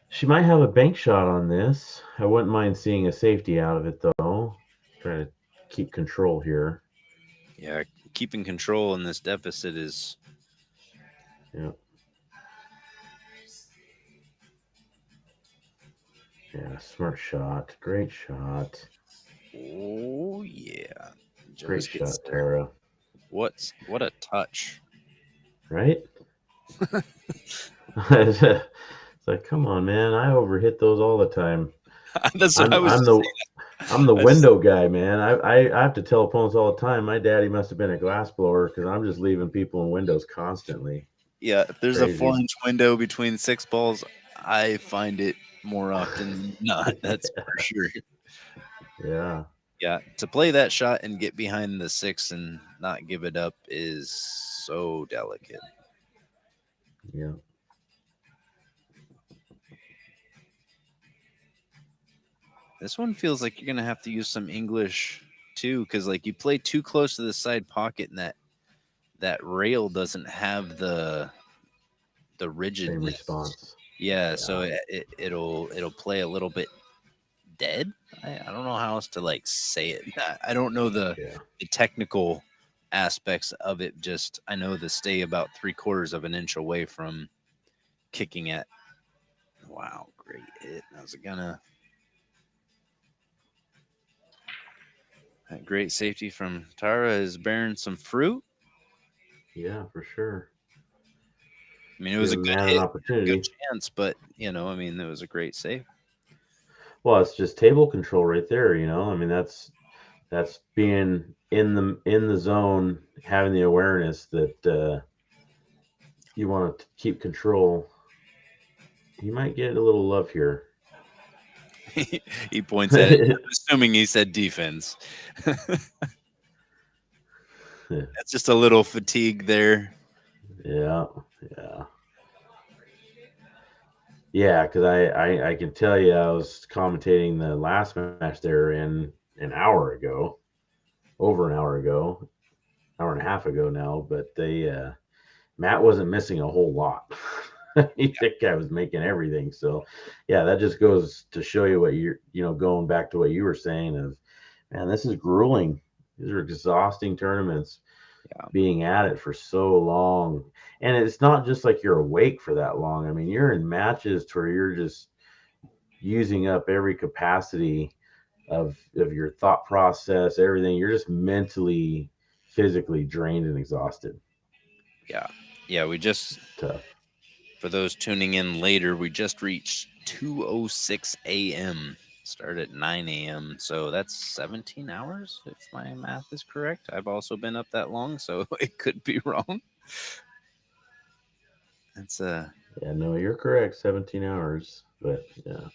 Speaker 2: She might have a bank shot on this. I wouldn't mind seeing a safety out of it though. Trying to keep control here.
Speaker 1: Yeah, keeping control in this deficit is
Speaker 2: Yeah. Yeah, smart shot. Great shot.
Speaker 1: Oh yeah,
Speaker 2: Great
Speaker 1: just gets
Speaker 2: shot,
Speaker 1: there.
Speaker 2: Tara.
Speaker 1: What a touch!
Speaker 2: Right? It's like, come on, man. I overhit those all the time.
Speaker 1: That's what I
Speaker 2: I'm
Speaker 1: was
Speaker 2: I'm
Speaker 1: just
Speaker 2: the I'm the
Speaker 1: saying. I just
Speaker 2: window guy, man. I have to tell opponents all the time. My daddy must have been a glass blower because I'm just leaving people in windows constantly.
Speaker 1: yeah. If
Speaker 2: It's
Speaker 1: there's a
Speaker 2: crazy.
Speaker 1: 4-inch window between six balls, I find it more often than not. That's for sure.
Speaker 2: Yeah,
Speaker 1: Yeah, to play that shot and get behind the six and not give it up is so delicate.
Speaker 2: yeah,
Speaker 1: This one feels like you're gonna have to use some English too, because like you play too close to the side pocket, and that rail doesn't have the
Speaker 2: same
Speaker 1: rigidness.
Speaker 2: response.
Speaker 1: Yeah, so
Speaker 2: Yeah,
Speaker 1: it'll play a little bit dead. I don't know how else to like say it. I don't know
Speaker 2: yeah,
Speaker 1: the technical aspects of it. Just I know the stay about 3/4 of an inch away from kicking at. Wow, great hit. How's it gonna? That great safety from Tara is bearing some fruit.
Speaker 2: yeah, for sure.
Speaker 1: I mean, it was a
Speaker 2: Giving
Speaker 1: good
Speaker 2: Matt an
Speaker 1: hit, good
Speaker 2: opportunity.
Speaker 1: chance, but I mean, it was a great save.
Speaker 2: Well, it's just table control right there. I mean, that's being in the zone, having the awareness that you want to keep control. He might get a little love here.
Speaker 1: He points at it. I'm assuming he said defense. That's just a little fatigue there.
Speaker 2: Yeah, yeah, yeah. Because I can tell you, I was commentating the last match they were in an hour ago, over an hour ago, hour and a half ago now. But Matt wasn't missing a whole lot. That guy was making everything. So, yeah, that just goes to show you what you're going back to what you were saying of, man, this is grueling. These are exhausting tournaments
Speaker 1: Yeah,
Speaker 2: being at it for so long. And it's not just like you're awake for that long. I mean, you're in matches to where you're just using up every capacity of your thought process, everything. You're just mentally, physically drained and exhausted.
Speaker 1: yeah, yeah. We just
Speaker 2: It's tough.
Speaker 1: For those tuning in later, we just reached 2:06 a.m. Start at 9 a.m. So that's 17 hours, if my math is correct. I've also been up that long, so it could be wrong. That's
Speaker 2: Yeah, no, you're correct. 17 hours. But yeah.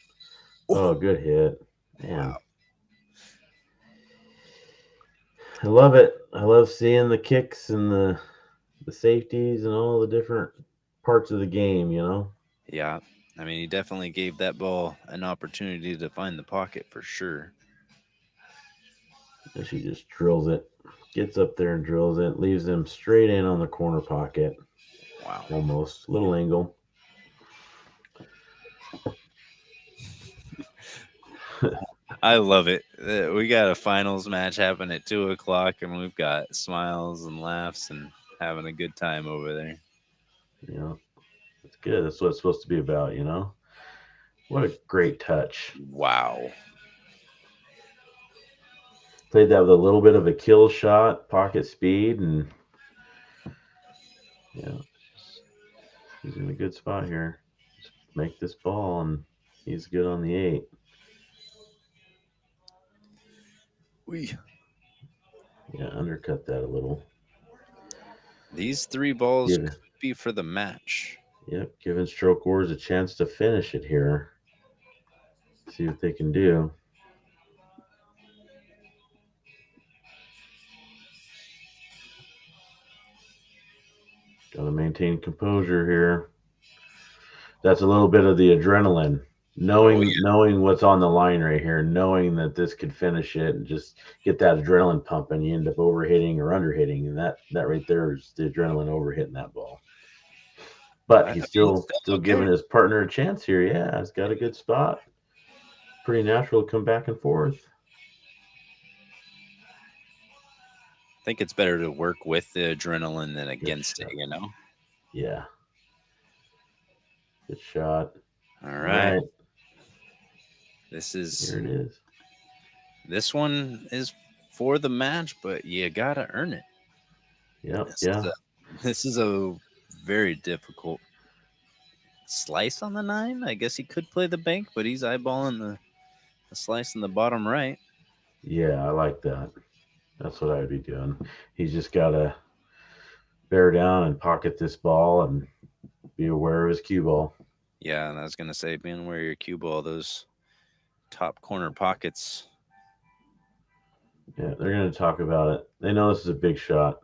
Speaker 1: oh,
Speaker 2: Oh, good hit. Man,
Speaker 1: wow.
Speaker 2: I love it. I love seeing the kicks and the safeties and all the different parts of the game.
Speaker 1: Yeah, I mean, he definitely gave that ball an opportunity to find the pocket for sure.
Speaker 2: And she just drills it, gets up there and drills it, leaves them straight in on the corner pocket,
Speaker 1: Wow.
Speaker 2: almost. Little angle.
Speaker 1: I love it. We got a finals match happen at 2 o'clock, and we've got smiles and laughs and having a good time over there.
Speaker 2: you know, it's good. That's what it's supposed to be about. What a great touch.
Speaker 1: Wow.
Speaker 2: Played that with a little bit of a kill shot, pocket speed, and yeah, he's in a good spot here. Just make this ball, and he's good on the 8.
Speaker 1: We
Speaker 2: Yeah, undercut that a little.
Speaker 1: These three balls
Speaker 2: Give
Speaker 1: could be for the match.
Speaker 2: Yep, giving Stroke Wars a chance to finish it here. See what they can do. Got to maintain composure here. That's a little bit of the adrenaline,
Speaker 1: Oh
Speaker 2: knowing what's on the line right here, knowing that this could finish it, and just get that adrenaline pumping. You end up overhitting or underhitting, and that right there is the adrenaline overhitting that ball.
Speaker 1: yeah.
Speaker 2: But
Speaker 1: I
Speaker 2: he's
Speaker 1: mean, it's
Speaker 2: still
Speaker 1: still okay.
Speaker 2: giving his partner a chance here. Yeah, he's got a good spot. Pretty natural to come back and forth.
Speaker 1: I think it's better to work with the adrenaline than
Speaker 2: Good
Speaker 1: against it,
Speaker 2: shot.
Speaker 1: you know?
Speaker 2: Yeah, good shot.
Speaker 1: All
Speaker 2: All
Speaker 1: right.
Speaker 2: right.
Speaker 1: This
Speaker 2: Here
Speaker 1: is
Speaker 2: it is.
Speaker 1: this one is for the match, but you gotta earn it.
Speaker 2: Yep.
Speaker 1: This is
Speaker 2: Yeah.
Speaker 1: a very difficult slice on the 9. I guess he could play the bank, but he's eyeballing the slice in the bottom right.
Speaker 2: Yeah. I like that. That's what I'd be doing. He's just got to bear down and pocket this ball and be aware of his cue ball.
Speaker 1: Yeah, and I was gonna say, being aware of your cue ball, those top corner pockets.
Speaker 2: Yeah, they're going to talk about it. They know this is a big shot.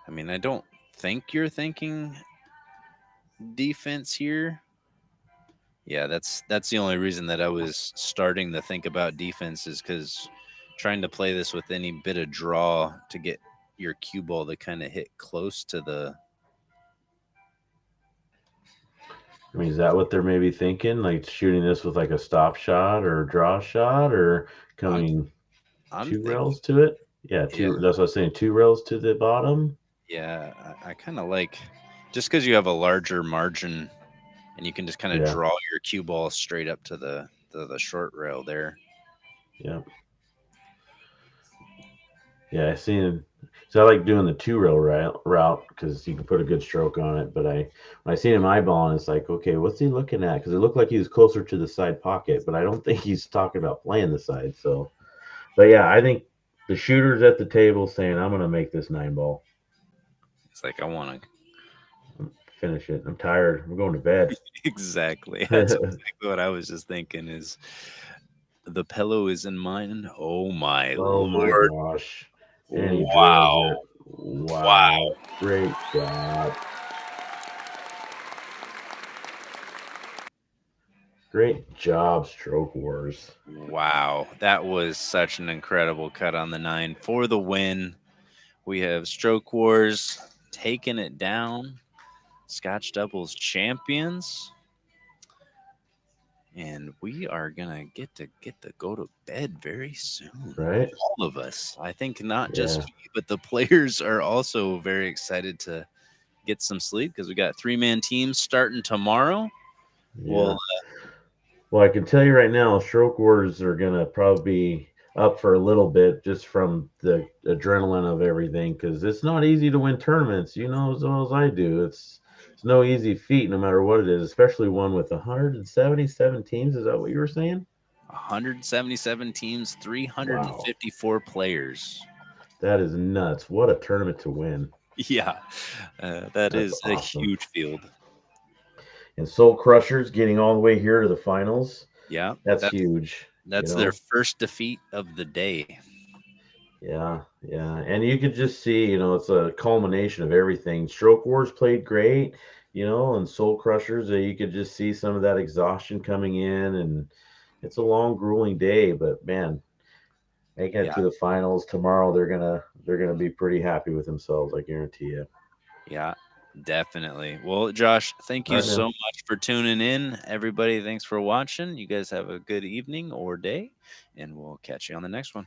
Speaker 1: I mean, I don't think you're thinking defense here. Yeah, that's the only reason that I was starting to think about defense is because trying to play this with any bit of draw to get your cue ball to kind of hit close to the.
Speaker 2: I mean, is that what they're maybe thinking? Like shooting this with like a stop shot or a draw shot or
Speaker 1: I'm
Speaker 2: coming
Speaker 1: I'm
Speaker 2: two
Speaker 1: thinking,
Speaker 2: rails to it? Yeah,
Speaker 1: yeah,
Speaker 2: two. That's what I was saying. Two rails to the bottom.
Speaker 1: yeah. I kind of like just because you have a larger margin and you can just kind of
Speaker 2: Yeah,
Speaker 1: draw your cue ball straight up to the short rail there.
Speaker 2: yeah, yeah. I seen him. So I like doing the two rail route because you can put a good stroke on it. But when I seen him eyeballing, it's like, okay, what's he looking at? Because it looked like he was closer to the side pocket, but I don't think he's talking about playing the side. So, but yeah, I think the shooter's at the table saying, "I'm going to make this 9 ball,
Speaker 1: It's like I want to
Speaker 2: finish it. I'm tired. I'm going to bed."
Speaker 1: exactly. That's exactly what I was just thinking. Is the pillow is in mine? Oh my
Speaker 2: Oh my
Speaker 1: lord!
Speaker 2: gosh. And he drills
Speaker 1: Wow!
Speaker 2: it.
Speaker 1: Wow!
Speaker 2: Wow. Great job. Great job, Stroke Wars.
Speaker 1: Wow! That was such an incredible cut on the 9 for the win. We have Stroke Wars taking it down. Scotch Doubles champions. And we are gonna get to go to bed very soon.
Speaker 2: Right?
Speaker 1: All of us. I think not just
Speaker 2: Yeah.
Speaker 1: me, but the players are also very excited to get some sleep because we got 3-man teams starting tomorrow. Well,
Speaker 2: Yeah. Well, I can tell you right now, Stroke Wars are going to probably be up for a little bit just from the adrenaline of everything because it's not easy to win tournaments. You know as well as I do. It's no easy feat, no matter what it is, especially one with 177 teams. Is that what you were saying?
Speaker 1: 177 teams,
Speaker 2: Wow.
Speaker 1: 354 players.
Speaker 2: That is nuts. What a tournament to win.
Speaker 1: Yeah, that
Speaker 2: That's
Speaker 1: is a
Speaker 2: awesome.
Speaker 1: huge field.
Speaker 2: And Soul Crushers getting all the way here to the finals.
Speaker 1: Yeah,
Speaker 2: That's
Speaker 1: that's
Speaker 2: huge, you
Speaker 1: that's their
Speaker 2: know?
Speaker 1: first defeat of the day.
Speaker 2: Yeah, yeah. And you could just see, it's a culmination of everything. Stroke Wars played great, and Soul Crushers, you could just see some of that exhaustion coming in. And it's a long, grueling day, but man, making it
Speaker 1: Yeah,
Speaker 2: to the finals tomorrow, they're gonna be pretty happy with themselves, I guarantee you.
Speaker 1: yeah, definitely. Well, Josh, thank
Speaker 2: All
Speaker 1: you
Speaker 2: right,
Speaker 1: so
Speaker 2: man.
Speaker 1: much for tuning in. Everybody, thanks for watching. You guys have a good evening or day, and we'll catch you on the next one.